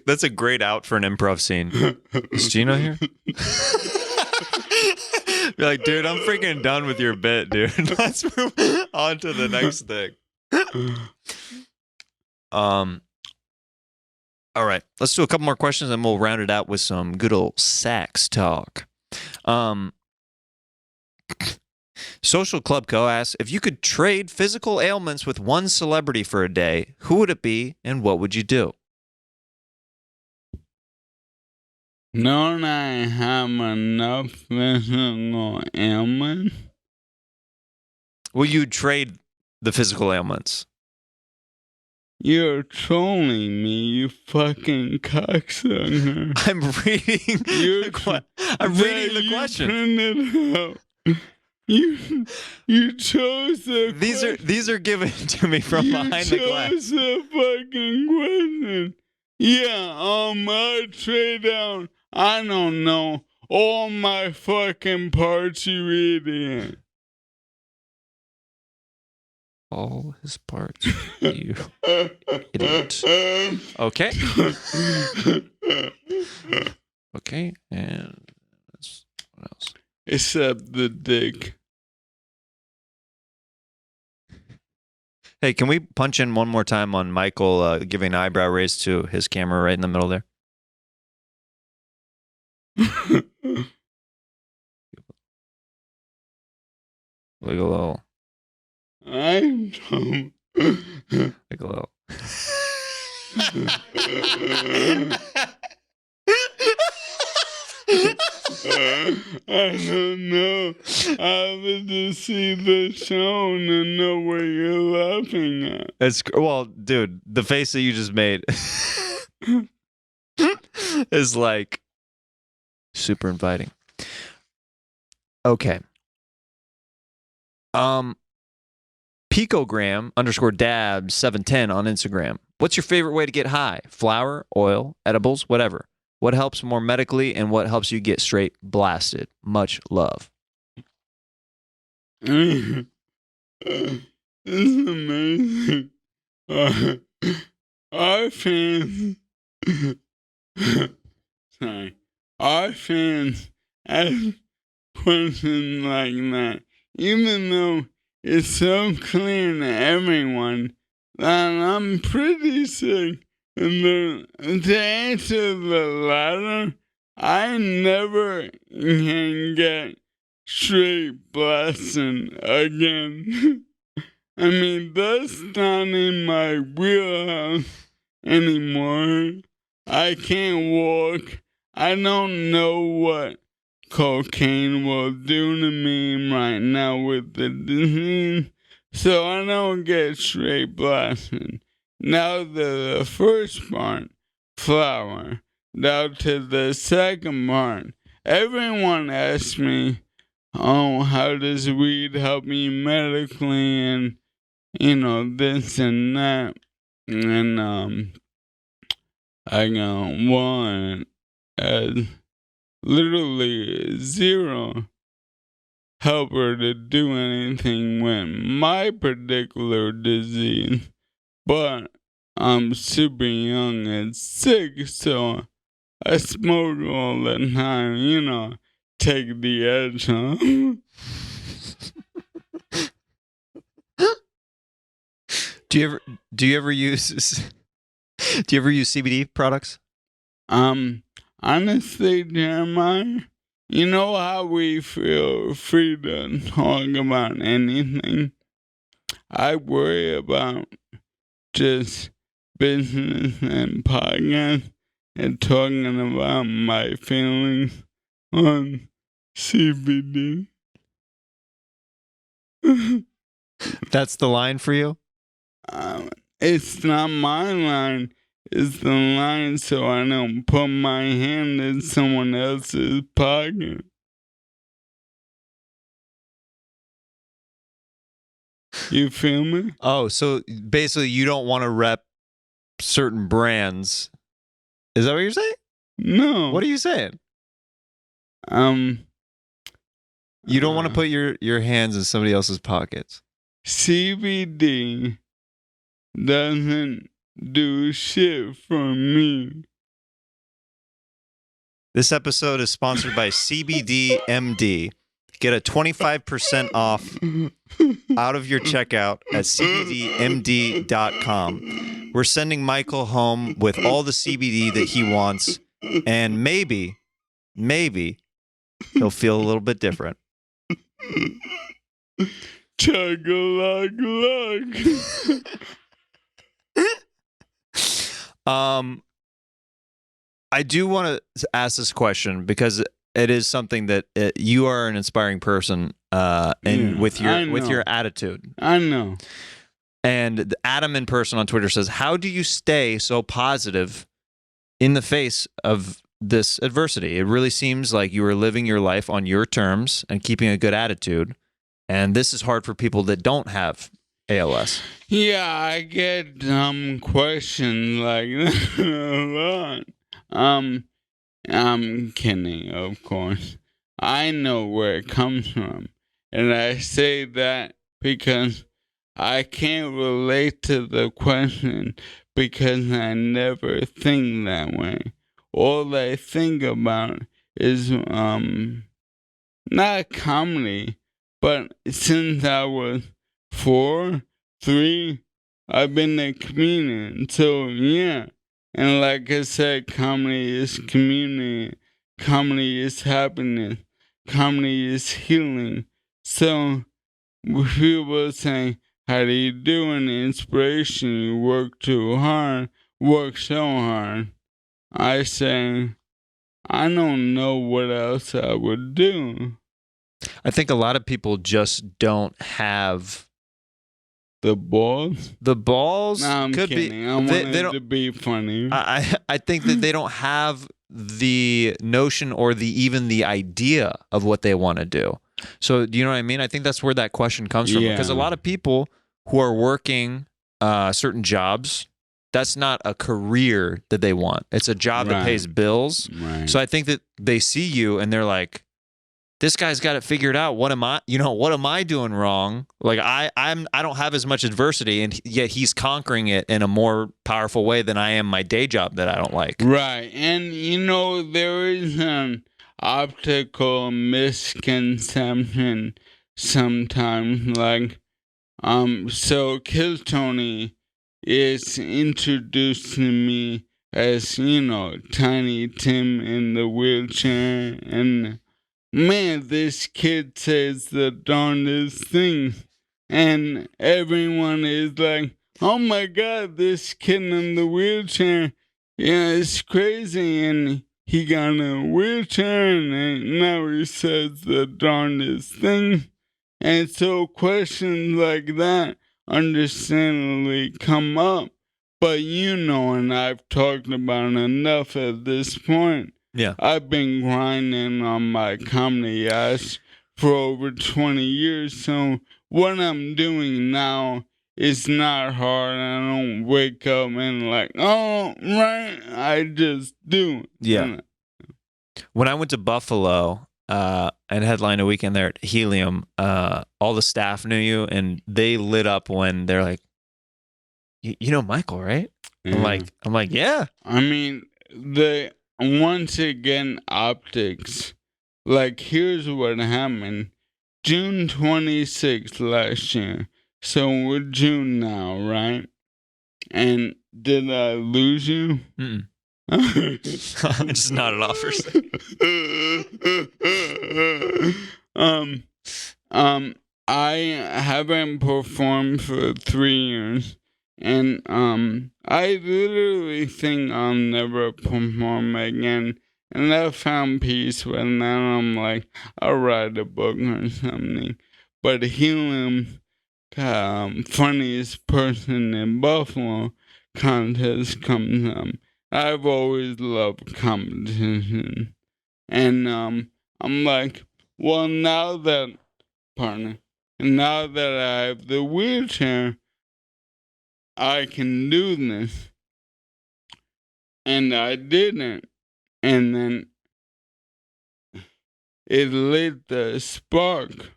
[SPEAKER 1] That's a great out for an improv scene. Is Gino here? You're like, dude, I'm freaking done with your bit, dude. Let's move on to the next thing. All right, let's do a couple more questions and we'll round it out with some good old sax talk. Social Club Co. asks, if you could trade physical ailments with one celebrity for a day, who would it be and what would you do?
[SPEAKER 2] Don't I have enough physical ailments?
[SPEAKER 1] Will you trade the physical ailments?
[SPEAKER 2] You're trolling me, you fucking cocksucker.
[SPEAKER 1] I'm reading the question.
[SPEAKER 2] You chose the
[SPEAKER 1] These are given to me from behind the glass.
[SPEAKER 2] You chose the fucking question. Yeah, I'd trade down, I don't know, all my fucking parts, you idiot.
[SPEAKER 1] All his parts, you idiot. Okay. Okay, and what else?
[SPEAKER 2] Except the dick.
[SPEAKER 1] Hey, can we punch in one more time on Michael giving an eyebrow raise to his camera right in the middle there? Like a little.
[SPEAKER 2] I'm dumb.
[SPEAKER 1] Like a little.
[SPEAKER 2] I don't know. I was to see the show and know what you're laughing at.
[SPEAKER 1] Well, dude, the face that you just made is like super inviting. Okay. Picogram _dab 710 on Instagram. What's your favorite way to get high? Flour, oil, edibles, whatever. What helps more medically and what helps you get straight blasted? Much love.
[SPEAKER 2] This is amazing. Our fans, our fans ask questions like that, even though it's so clear to everyone that I'm pretty sick. And to answer the latter, I never can get straight blasting again. I mean, that's not in my wheelhouse anymore. I can't walk. I don't know what cocaine will do to me right now with the disease, so I don't get straight blasting. Now to the first part, flower. Now to the second part. Everyone asks me, oh, how does weed help me medically and, this and that. And, I got one as literally zero helper to do anything with my particular disease. But I'm super young and sick, so I smoke all the time, take the edge off.
[SPEAKER 1] Do you ever use CBD products?
[SPEAKER 2] honestly, Jeremiah, you know how we feel free to talk about anything? I worry about just business and podcast and talking about my feelings on CBD.
[SPEAKER 1] That's the line for you?
[SPEAKER 2] It's not my line. It's the line so I don't put my hand in someone else's pocket. You feel me?
[SPEAKER 1] Oh, so basically you don't want to rep certain brands. Is that what you're saying?
[SPEAKER 2] No.
[SPEAKER 1] What are you saying?
[SPEAKER 2] You
[SPEAKER 1] don't want to put your hands in somebody else's pockets.
[SPEAKER 2] CBD doesn't do shit for me.
[SPEAKER 1] This episode is sponsored by CBD MD. Get a 25% off out of your checkout at cbdmd.com. We're sending Michael home with all the CBD that he wants, and maybe he'll feel a little bit different.
[SPEAKER 2] Chug-a-lug-lug.
[SPEAKER 1] I do want to ask this question because it is something that you are an inspiring person, and with your attitude.
[SPEAKER 2] I know.
[SPEAKER 1] And Adam in person on Twitter says, "How do you stay so positive in the face of this adversity? It really seems like you are living your life on your terms and keeping a good attitude, and this is hard for people that don't have ALS."
[SPEAKER 2] Yeah, I get questions like that a lot. I'm kidding, of course. I know where it comes from. And I say that because I can't relate to the question because I never think that way. All I think about is not comedy, but since I was 3, I've been a comedian. So yeah. And like I said, comedy is community, comedy is happiness, comedy is healing. So people say, how do you do an inspiration? You work too hard, work so hard. I say, I don't know what else I would do.
[SPEAKER 1] I think a lot of people just don't have
[SPEAKER 2] the balls.
[SPEAKER 1] The balls
[SPEAKER 2] no, I'm
[SPEAKER 1] could
[SPEAKER 2] kidding.
[SPEAKER 1] be.
[SPEAKER 2] I wanted it to be funny.
[SPEAKER 1] I think that they don't have the notion or even the idea of what they want to do. So do you know what I mean? I think that's where that question comes from. Because a lot of people who are working certain jobs, that's not a career that they want. It's a job that pays bills.
[SPEAKER 2] Right.
[SPEAKER 1] So I think that they see you and they're like, this guy's got it figured out. What am I doing wrong? Like I don't have as much adversity, and yet he's conquering it in a more powerful way than I am my day job that I don't like.
[SPEAKER 2] Right. And there is an optical misconception sometimes, like so Kill Tony is introduced to me as, Tiny Tim in the wheelchair, and man, this kid says the darndest thing. And everyone is like, oh my God, this kid in the wheelchair, yeah, it's crazy. And he got a wheelchair and now he says the darndest thing. And so questions like that understandably come up. But and I've talked about enough at this point.
[SPEAKER 1] Yeah,
[SPEAKER 2] I've been grinding on my comedy ass for over 20 years, so what I'm doing now is not hard. I don't wake up and like, oh, right, I just do it.
[SPEAKER 1] Yeah. When I went to Buffalo and headlined a weekend there at Helium, all the staff knew you, and they lit up when they're like, you know Michael, right?
[SPEAKER 2] Yeah.
[SPEAKER 1] I'm like, yeah.
[SPEAKER 2] I mean, once again, optics. Like, here's what happened. June 26th last year. So we're June now, right? And did I lose you?
[SPEAKER 1] Mm-mm. I just nodded off for a second.
[SPEAKER 2] I haven't performed for 3 years, and I literally think I'll never perform again. And I found peace with that. I'm like, I'll write a book or something. But Helium, funniest person in Buffalo contest comes up. I've always loved competition. And I'm like, well, now that I have the wheelchair, I can do this. And I didn't. And then it lit the spark.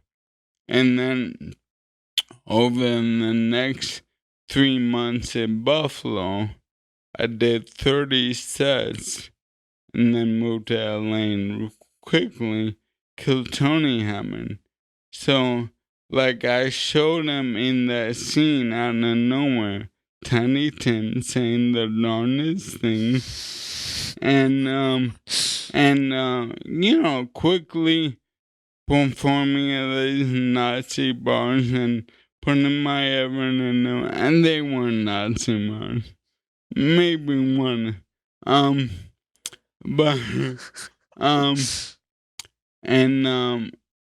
[SPEAKER 2] And then over the next 3 months in Buffalo, I did 30 sets and then moved to LA and quickly Kill Tony happened. So, like, I showed him in that scene out of nowhere, Tiny Tim saying the darndest thing. And quickly performing at these Nazi bars and putting my effort into it. And they weren't Nazi bars. Maybe one.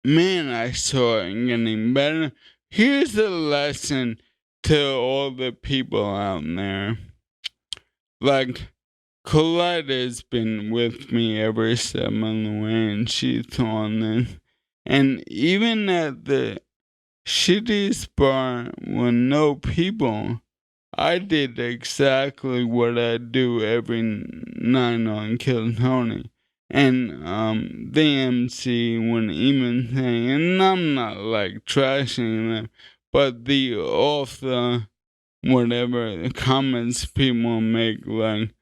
[SPEAKER 2] Man, I saw it getting better. Here's a lesson to all the people out there. Like, Colette has been with me every step of the way, and she's on this. And even at the shittiest bar with no people, I did exactly what I do every night on Kill Tony. And the MC wouldn't even say, and I'm not like trashing them, but the off the whatever comments people make, like,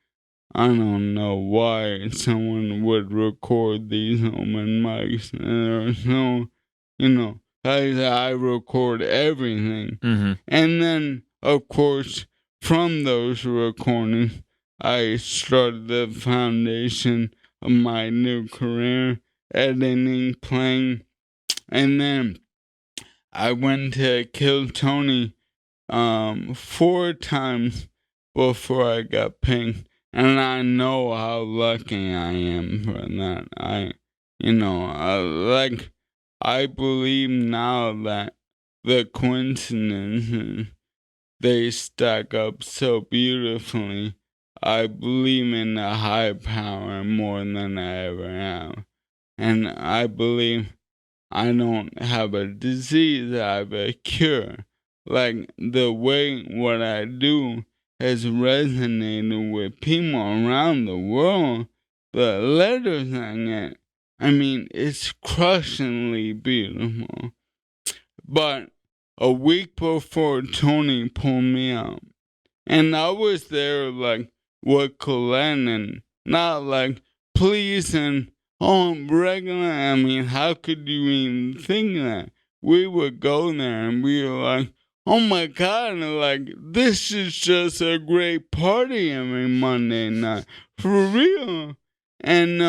[SPEAKER 2] I don't know why someone would record these open mics. There's no, I record everything.
[SPEAKER 1] Mm-hmm.
[SPEAKER 2] And then, of course, from those recordings, I started the foundation of my new career, editing, playing. And then I went to Kill Tony 4 times before I got picked. And I know how lucky I am for that. I believe now that the coincidences, they stack up so beautifully. I believe in a high power more than I ever have. And I believe I don't have a disease, I have a cure. Like, the way what I do has resonated with people around the world. The letters I get, it's crushingly beautiful. But a week before Tony pulled me out, and I was there like with Colette, and not like please and regular. How could you even think that? We would go there and we were like, oh my God, like, this is just a great party every Monday night. For real. And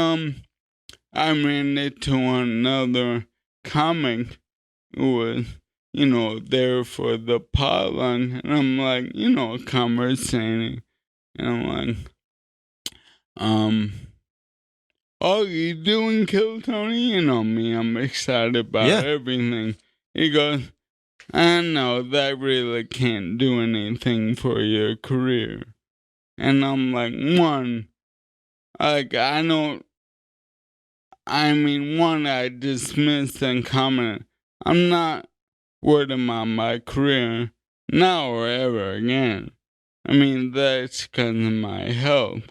[SPEAKER 2] I ran into another comic who was, there for the potluck. And I'm like, conversating. And I'm like, oh, you doing Kill Tony? You know me, I'm excited about everything. He goes, I know that really can't do anything for your career. And I'm like, I dismissed and commented, I'm not worried about my career now or ever again. That's because of my health.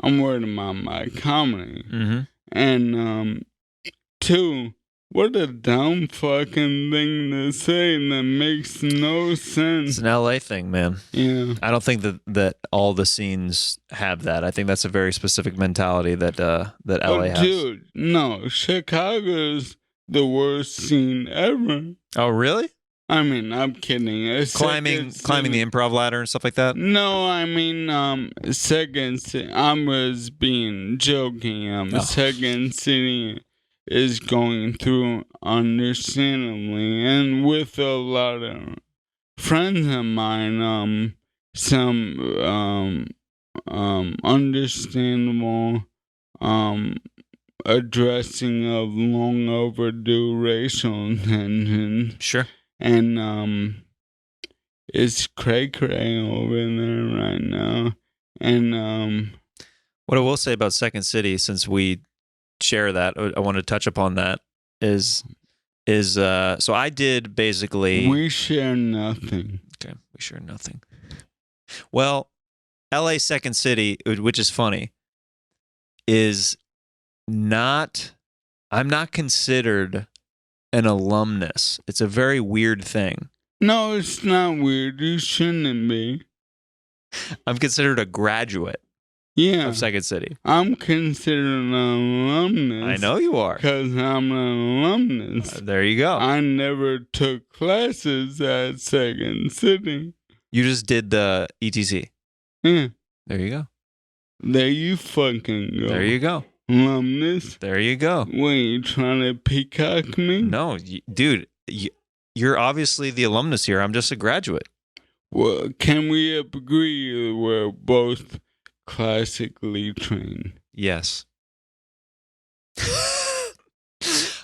[SPEAKER 2] I'm worried about my comedy.
[SPEAKER 1] Mm-hmm.
[SPEAKER 2] And 2, what a dumb fucking thing to say that makes no sense.
[SPEAKER 1] It's an LA thing, man.
[SPEAKER 2] Yeah.
[SPEAKER 1] I don't think that all the scenes have that. I think that's a very specific mentality that LA has.
[SPEAKER 2] Dude, no, Chicago's the worst scene ever.
[SPEAKER 1] Oh, really?
[SPEAKER 2] I mean, I'm kidding.
[SPEAKER 1] Climbing the improv ladder and stuff like that.
[SPEAKER 2] No, I mean, Second City. I was being joking. Second City is going through, understandably, and with a lot of friends of mine, some understandable addressing of long overdue racial tension.
[SPEAKER 1] Sure.
[SPEAKER 2] And it's cray-cray over there right now. And
[SPEAKER 1] what I will say about Second City, since we share that, I want to touch upon that, is so I did basically...
[SPEAKER 2] We share nothing.
[SPEAKER 1] Okay, we share nothing. Well, LA Second City, which is funny, is not... I'm not considered an alumnus. It's a very weird thing.
[SPEAKER 2] No, it's not weird. You shouldn't be.
[SPEAKER 1] I'm considered a graduate of Second City.
[SPEAKER 2] I'm considered an alumnus.
[SPEAKER 1] I know you are.
[SPEAKER 2] Because I'm an alumnus.
[SPEAKER 1] There you go.
[SPEAKER 2] I never took classes at Second City.
[SPEAKER 1] You just did the ETC.
[SPEAKER 2] Yeah.
[SPEAKER 1] There you go.
[SPEAKER 2] There you fucking go.
[SPEAKER 1] There you go.
[SPEAKER 2] Alumnus.
[SPEAKER 1] There you go.
[SPEAKER 2] What, you trying to peacock me?
[SPEAKER 1] No, dude, you're obviously the alumnus here. I'm just a graduate.
[SPEAKER 2] Well, can we agree we're both classically trained?
[SPEAKER 1] Yes.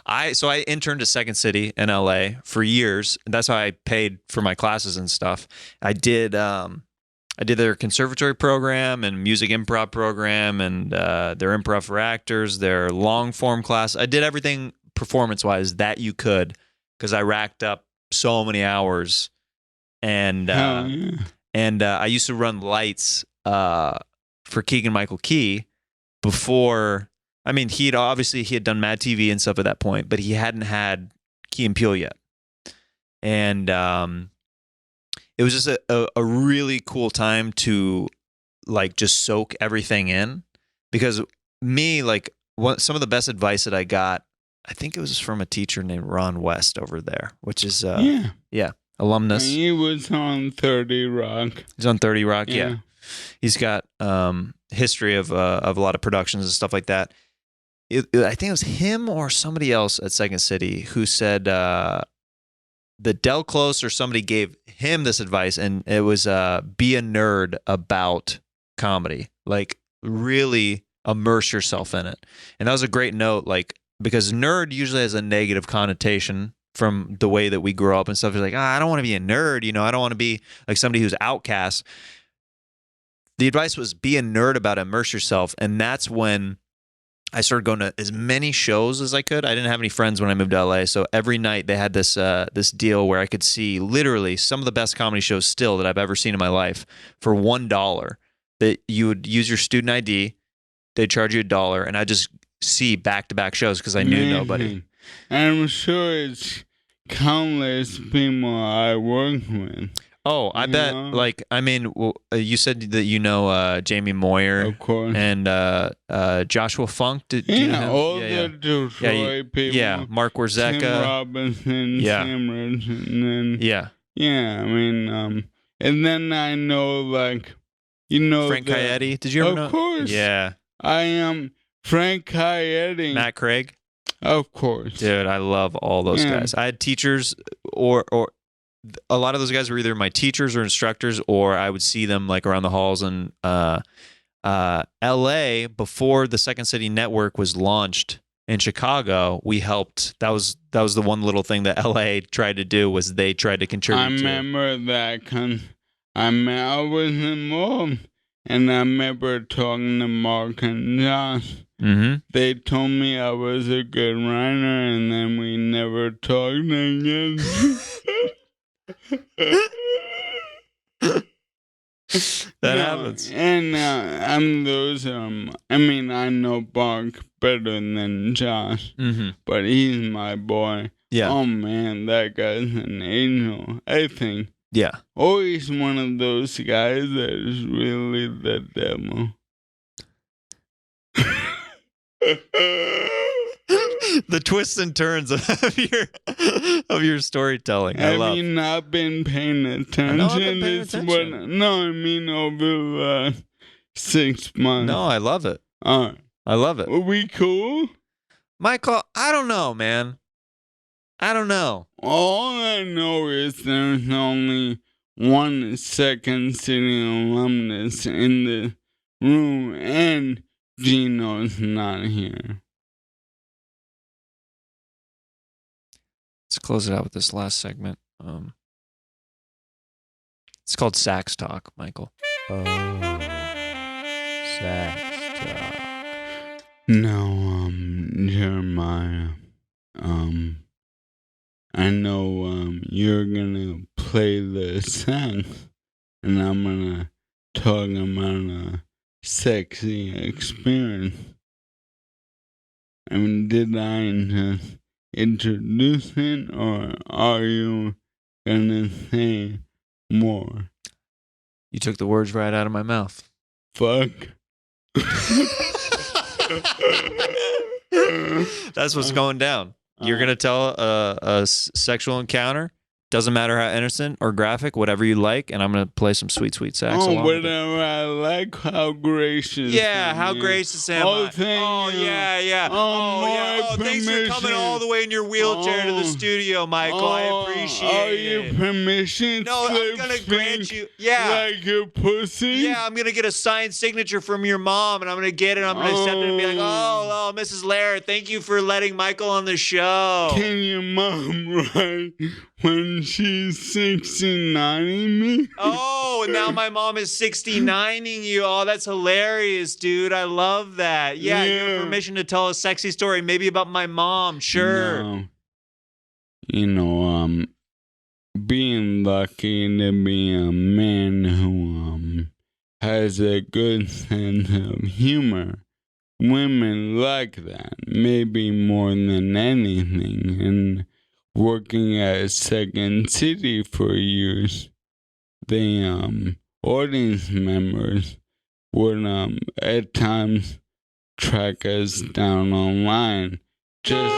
[SPEAKER 1] I interned at Second City in LA for years. That's how I paid for my classes and stuff. I did their conservatory program and music improv program and their improv for actors, their long form class. I did everything performance-wise that you could because I racked up so many hours. And I used to run lights for Keegan-Michael Key before. I mean, he had done Mad TV and stuff at that point, but he hadn't had Key and Peele yet. And it was just a really cool time to like just soak everything in, because some of the best advice that I got, I think it was from a teacher named Ron West over there, which is alumnus.
[SPEAKER 2] And he was on 30 Rock.
[SPEAKER 1] He's on 30 Rock, yeah. He's got history of a lot of productions and stuff like that. I think it was him or somebody else at Second City who said that Del Close or somebody gave him this advice, and it was be a nerd about comedy. Like, really immerse yourself in it. And that was a great note, like, because nerd usually has a negative connotation from the way that we grow up and stuff. It's like, I don't want to be a nerd, I don't want to be like somebody who's outcast. The advice was be a nerd about it, immerse yourself. And that's when I started going to as many shows as I could. I didn't have any friends when I moved to LA, so every night they had this deal where I could see literally some of the best comedy shows still that I've ever seen in my life for $1. That you would use your student ID, they'd charge you $1, and I just see back-to-back shows because I knew nobody.
[SPEAKER 2] And I'm sure it's countless people I work with.
[SPEAKER 1] Oh, I bet. Like, I mean, you said that Jamie Moyer,
[SPEAKER 2] of course,
[SPEAKER 1] and Joshua Funk.
[SPEAKER 2] The Detroit people.
[SPEAKER 1] Yeah, Mark Warzeka,
[SPEAKER 2] Tim Robinson, Sam Rich, and then I mean, and then I know
[SPEAKER 1] Frank Caietti. Did you ever know?
[SPEAKER 2] Of course,
[SPEAKER 1] yeah.
[SPEAKER 2] I am Frank Caietti.
[SPEAKER 1] Matt Craig.
[SPEAKER 2] Of course,
[SPEAKER 1] dude, I love all those guys. I had teachers or a lot of those guys were either my teachers or instructors, or I would see them like around the halls. And LA, before the Second City Network was launched in Chicago, we helped. That was the one little thing that LA tried to do, was they tried to contribute.
[SPEAKER 2] I remember that. I was involved, and I remember talking to Mark and Josh.
[SPEAKER 1] Mm-hmm.
[SPEAKER 2] They told me I was a good writer, and then we never talked again.
[SPEAKER 1] That happens.
[SPEAKER 2] And I know Bark better than Josh, but he's my boy.
[SPEAKER 1] Yeah.
[SPEAKER 2] Oh man, that guy's an angel, I think.
[SPEAKER 1] Yeah.
[SPEAKER 2] Or he's one of those guys that is really the devil.
[SPEAKER 1] the twists and turns of your storytelling. I
[SPEAKER 2] Have
[SPEAKER 1] love.
[SPEAKER 2] you not been paying attention?
[SPEAKER 1] know I've been paying
[SPEAKER 2] It's
[SPEAKER 1] attention.
[SPEAKER 2] No, I mean over the 6 months.
[SPEAKER 1] No, I love it.
[SPEAKER 2] All right.
[SPEAKER 1] I love it.
[SPEAKER 2] Are we cool?
[SPEAKER 1] Michael, I don't know, man. I don't know.
[SPEAKER 2] All I know is there's only one Second City alumnus in the room, and Gino's not here.
[SPEAKER 1] Let's close it out with this last segment. It's called Sax Talk, Michael.
[SPEAKER 5] Oh, sax talk.
[SPEAKER 2] Now, Jeremiah, I know you're gonna play the sax, and I'm gonna talk about a sexy experience. I mean, did I just introduce it, or are you gonna say more?
[SPEAKER 1] You took the words right out of my mouth.
[SPEAKER 2] Fuck.
[SPEAKER 1] That's what's going down. You're going to tell a sexual encounter. Doesn't matter how innocent or graphic, whatever you like, and I'm going to play some sweet, sweet sax.
[SPEAKER 2] Oh,
[SPEAKER 1] along with it.
[SPEAKER 2] whatever I like, how gracious.
[SPEAKER 1] Yeah,
[SPEAKER 2] of
[SPEAKER 1] how
[SPEAKER 2] you.
[SPEAKER 1] gracious am
[SPEAKER 2] Oh,
[SPEAKER 1] I?
[SPEAKER 2] thank
[SPEAKER 1] Oh,
[SPEAKER 2] you.
[SPEAKER 1] yeah, yeah.
[SPEAKER 2] Oh,
[SPEAKER 1] yeah.
[SPEAKER 2] my
[SPEAKER 1] Oh, thanks for coming
[SPEAKER 2] permission.
[SPEAKER 1] all the way in your wheelchair to the
[SPEAKER 2] Oh.
[SPEAKER 1] studio, Michael. I appreciate
[SPEAKER 2] Are
[SPEAKER 1] it.
[SPEAKER 2] you permission
[SPEAKER 1] No, I'm
[SPEAKER 2] slip
[SPEAKER 1] going to grant
[SPEAKER 2] stink
[SPEAKER 1] you. Yeah.
[SPEAKER 2] like your pussy?
[SPEAKER 1] Yeah, I'm going to get a signed signature from your mom, and I'm going to get it. I'm going to accept it and be like, oh, Mrs. Lehrer, thank you for letting Michael on the show.
[SPEAKER 2] Can your mom write when she's 69 me?
[SPEAKER 1] Oh, and now my mom is 69ing you. Oh, that's hilarious, dude. I love that. Yeah, you have
[SPEAKER 2] Yeah.
[SPEAKER 1] permission to tell a sexy story, maybe about my mom. Sure.
[SPEAKER 2] No. You know, being lucky to be a man who has a good sense of humor. Women like that, maybe more than anything. And working at Second City for years, the audience members would at times track us down online just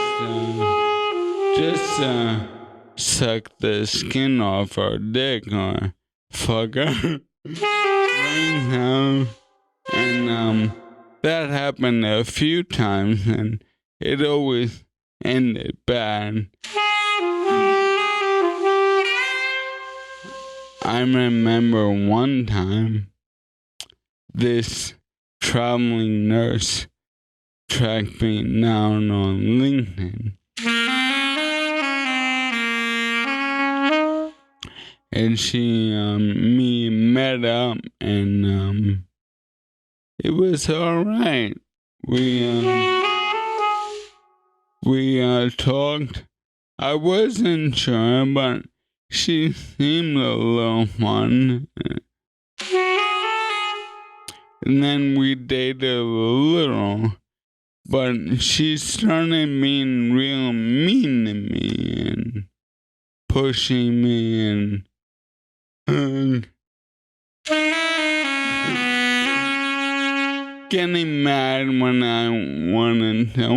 [SPEAKER 2] suck the skin off our dick or fuck our brains out. And that happened a few times, and it always ended bad. I remember one time this traveling nurse tracked me down on LinkedIn. And me met up, and it was alright. We talked. I wasn't sure, but she seemed a little fun. And then we dated a little, but she started being real mean to me and pushing me and getting mad when I wanted to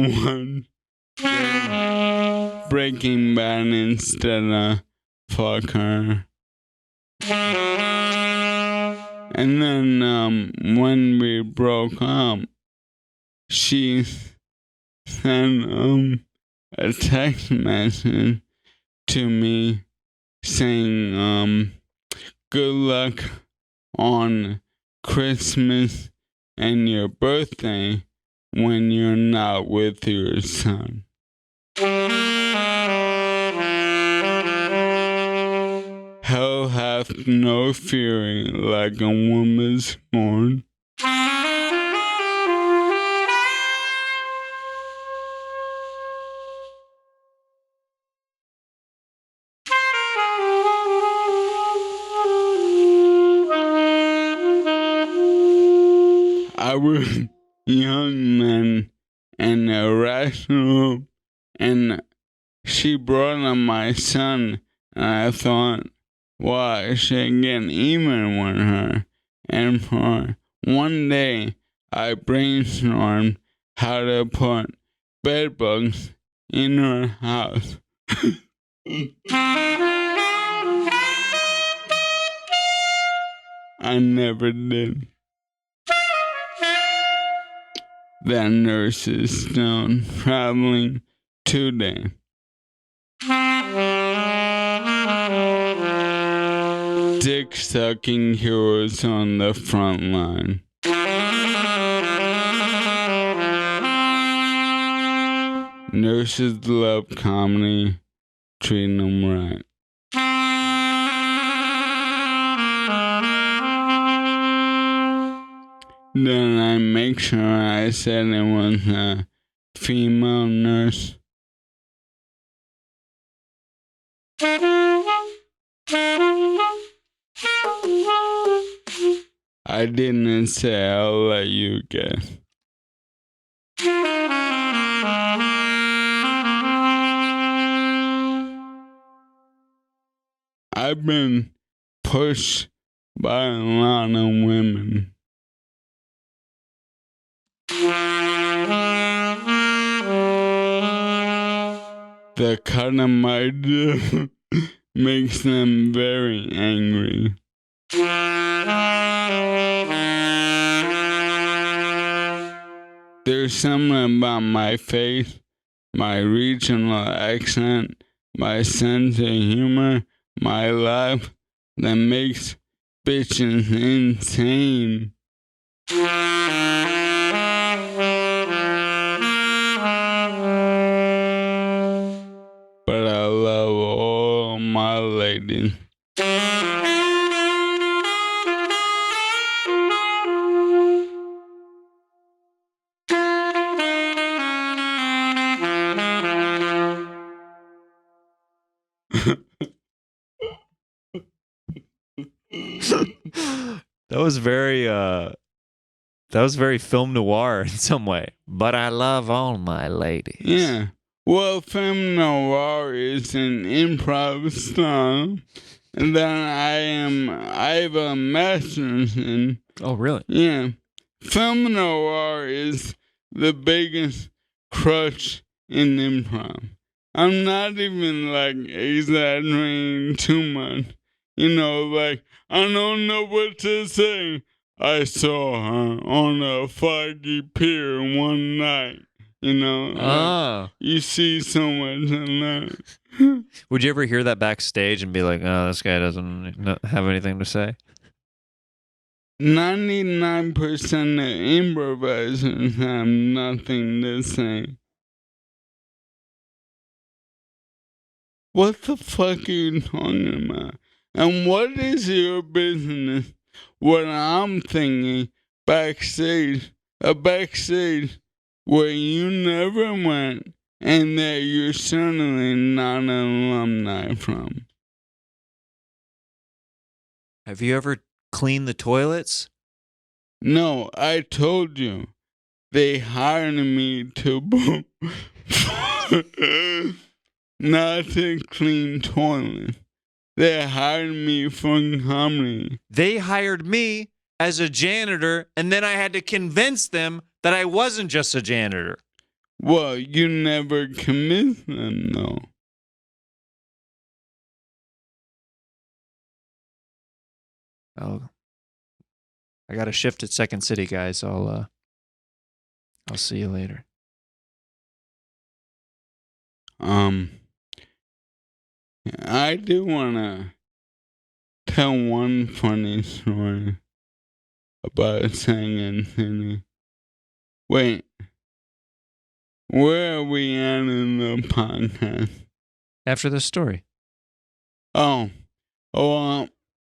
[SPEAKER 2] watch Breaking Bad instead of fuck her. And then when we broke up, she sent a text message to me saying good luck on Christmas and your birthday when you're not with your son. Hell hath no fury like a woman's scorn. I was young then and irrational, and she brought up my son, and I thought, well, I should get even with her. And for one day, I brainstormed how to put bedbugs in her house. I never did. That nurse is still traveling today. Dick sucking heroes on the front line. Nurses love comedy, treat them right. Then I make sure I said it was a female nurse. I didn't say I'll let you guess. I've been pushed by a lot of women. The cut of my dick makes them very angry. There's something about my face, my regional accent, my sense of humor, my laugh that makes bitches insane. But I love all my ladies.
[SPEAKER 1] That was very film noir in some way. But I love all my ladies.
[SPEAKER 2] Yeah. Well, film noir is an improv style that I have a master's in.
[SPEAKER 1] Oh, really?
[SPEAKER 2] Yeah. Film noir is the biggest crutch in improv. I'm not even like exaggerating too much. You know, like, I don't know what to say. I saw her on a foggy pier one night. You know, like, you see so much in that.
[SPEAKER 1] Would you ever hear that backstage and be like, oh, this guy doesn't have anything to say?
[SPEAKER 2] 99% of improvisers have nothing to say. What the fuck are you talking about? And what is your business? What I'm thinking, backstage, a backstage where you never went and that you're certainly not an alumni from.
[SPEAKER 1] Have you ever cleaned the toilets?
[SPEAKER 2] No, I told you. They hired me to not to clean toilets. They hired me for comedy.
[SPEAKER 1] They hired me as a janitor, and then I had to convince them that I wasn't just a janitor.
[SPEAKER 2] Well, you never convinced them, though.
[SPEAKER 1] Oh, I got a shift at Second City, guys. I'll see you later.
[SPEAKER 2] I do want to tell one funny story about St. Anthony. Wait, where are we at in the podcast?
[SPEAKER 1] After this story.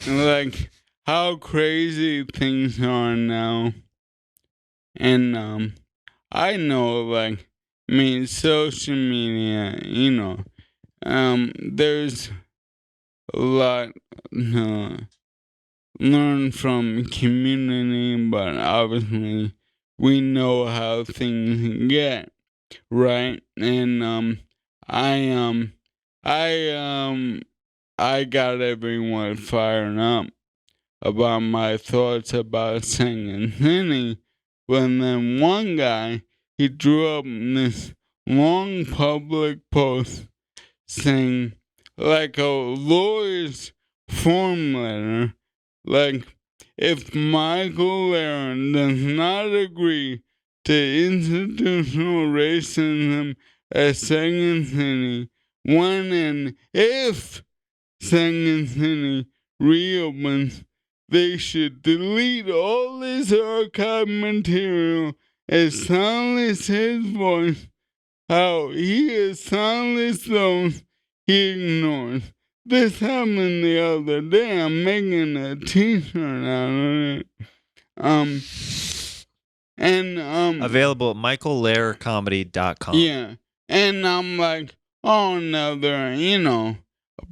[SPEAKER 2] Like how crazy things are now. And I know, like, I mean, social media, you know, there's a lot to learn from community, but obviously we know how things get, right? And I got everyone fired up about my thoughts about singing. When then one guy, he drew up this long public post saying, like a lawyer's form letter, like, if Michael Lehrer does not agree to institutional racism at Second City, when and if Second City reopens, they should delete all this archive material and silence his voice, how he has silenced those he ignores. This happened the other day. I'm making a t-shirt out of it.
[SPEAKER 1] Available at michaellehrercomedy.com.
[SPEAKER 2] Yeah. And I'm like, oh, another, a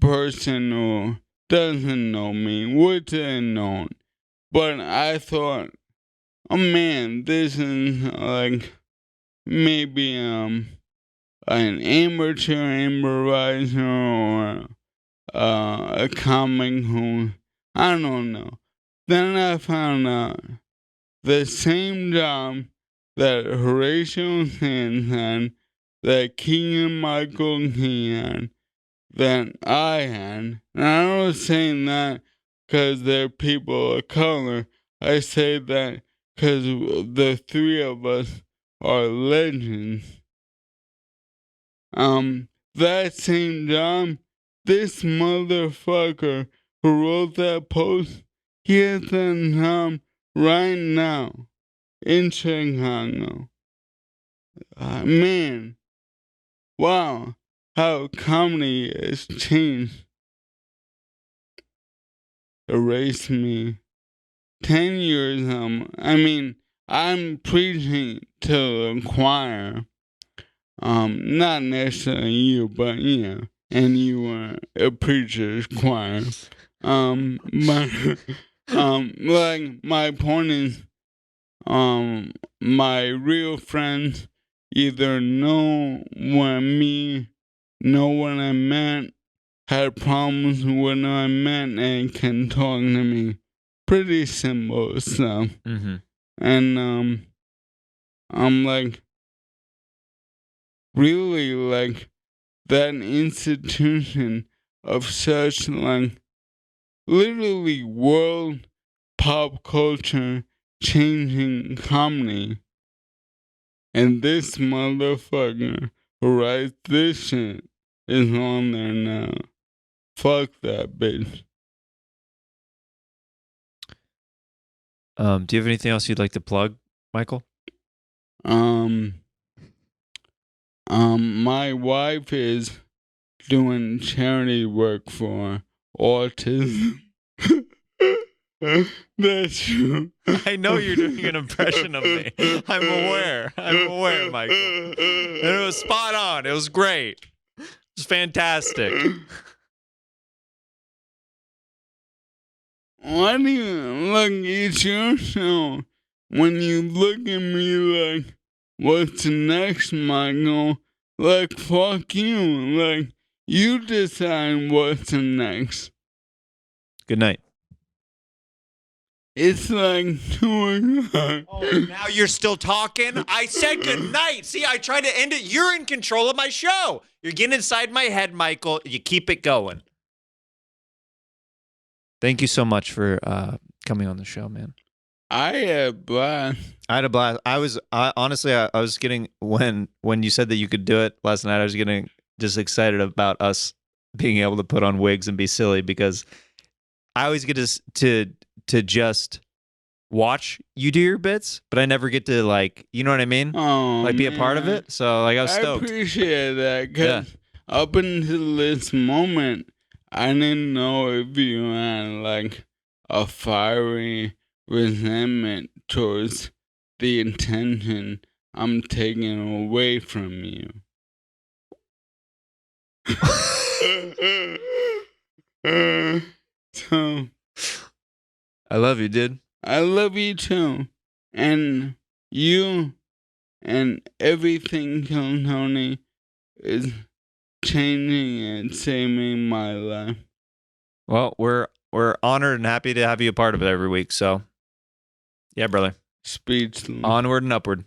[SPEAKER 2] person who doesn't know me would have known. But I thought, oh man, this is like maybe an amateur improviser or a comic who, I don't know. Then I found out the same job that Horatio Sands had, that Keegan Michael Key had, that I had. And I don't say that because they're people of color. I say that because the three of us are legends. That same job, this motherfucker who wrote that post, he has that job right now in Chicago. Man, wow, how comedy has changed. Erased me. 10 years, I'm preaching to the choir. Not necessarily you, but and you were a preacher's choir. But like my point is, my real friends either know what I meant, had problems with what I meant, and can talk to me. Pretty simple stuff.
[SPEAKER 1] Mm-hmm.
[SPEAKER 2] And I'm like, really like that institution of such like literally world pop culture changing comedy. And this motherfucker who writes this shit is on there now. Fuck that bitch.
[SPEAKER 1] Do you have anything else you'd like to plug, Michael?
[SPEAKER 2] My wife is doing charity work for autism. That's true.
[SPEAKER 1] I know you're doing an impression of me. I'm aware, Michael. And it was spot on. It was great. It was fantastic.
[SPEAKER 2] Why do you look at yourself when you look at me like, what's next, Michael? Like, fuck you. Like, you decide what's next.
[SPEAKER 1] Good night.
[SPEAKER 2] It's like 2 o'clock.
[SPEAKER 1] Oh, now you're still talking? I said good night. See, I tried to end it. You're in control of my show. You're getting inside my head, Michael. You keep it going. Thank you so much for coming on the show, man.
[SPEAKER 2] I had a blast.
[SPEAKER 1] I had a blast. I was getting, when you said that you could do it last night, I was getting just excited about us being able to put on wigs and be silly, because I always get to just watch you do your bits, but I never get to, like, you know what I mean?
[SPEAKER 2] Oh,
[SPEAKER 1] like, be a part of
[SPEAKER 2] man.
[SPEAKER 1] it. So, like, I was stoked.
[SPEAKER 2] I appreciate that, because up until this moment, I didn't know if you had, like, a fiery resentment towards the intention I'm taking away from you. So,
[SPEAKER 1] I love you, dude.
[SPEAKER 2] I love you too. And you and everything, Tony, is changing and saving my life.
[SPEAKER 1] Well, we're honored and happy to have you a part of it every week. So, yeah, brother.
[SPEAKER 2] Speechless.
[SPEAKER 1] Onward and upward.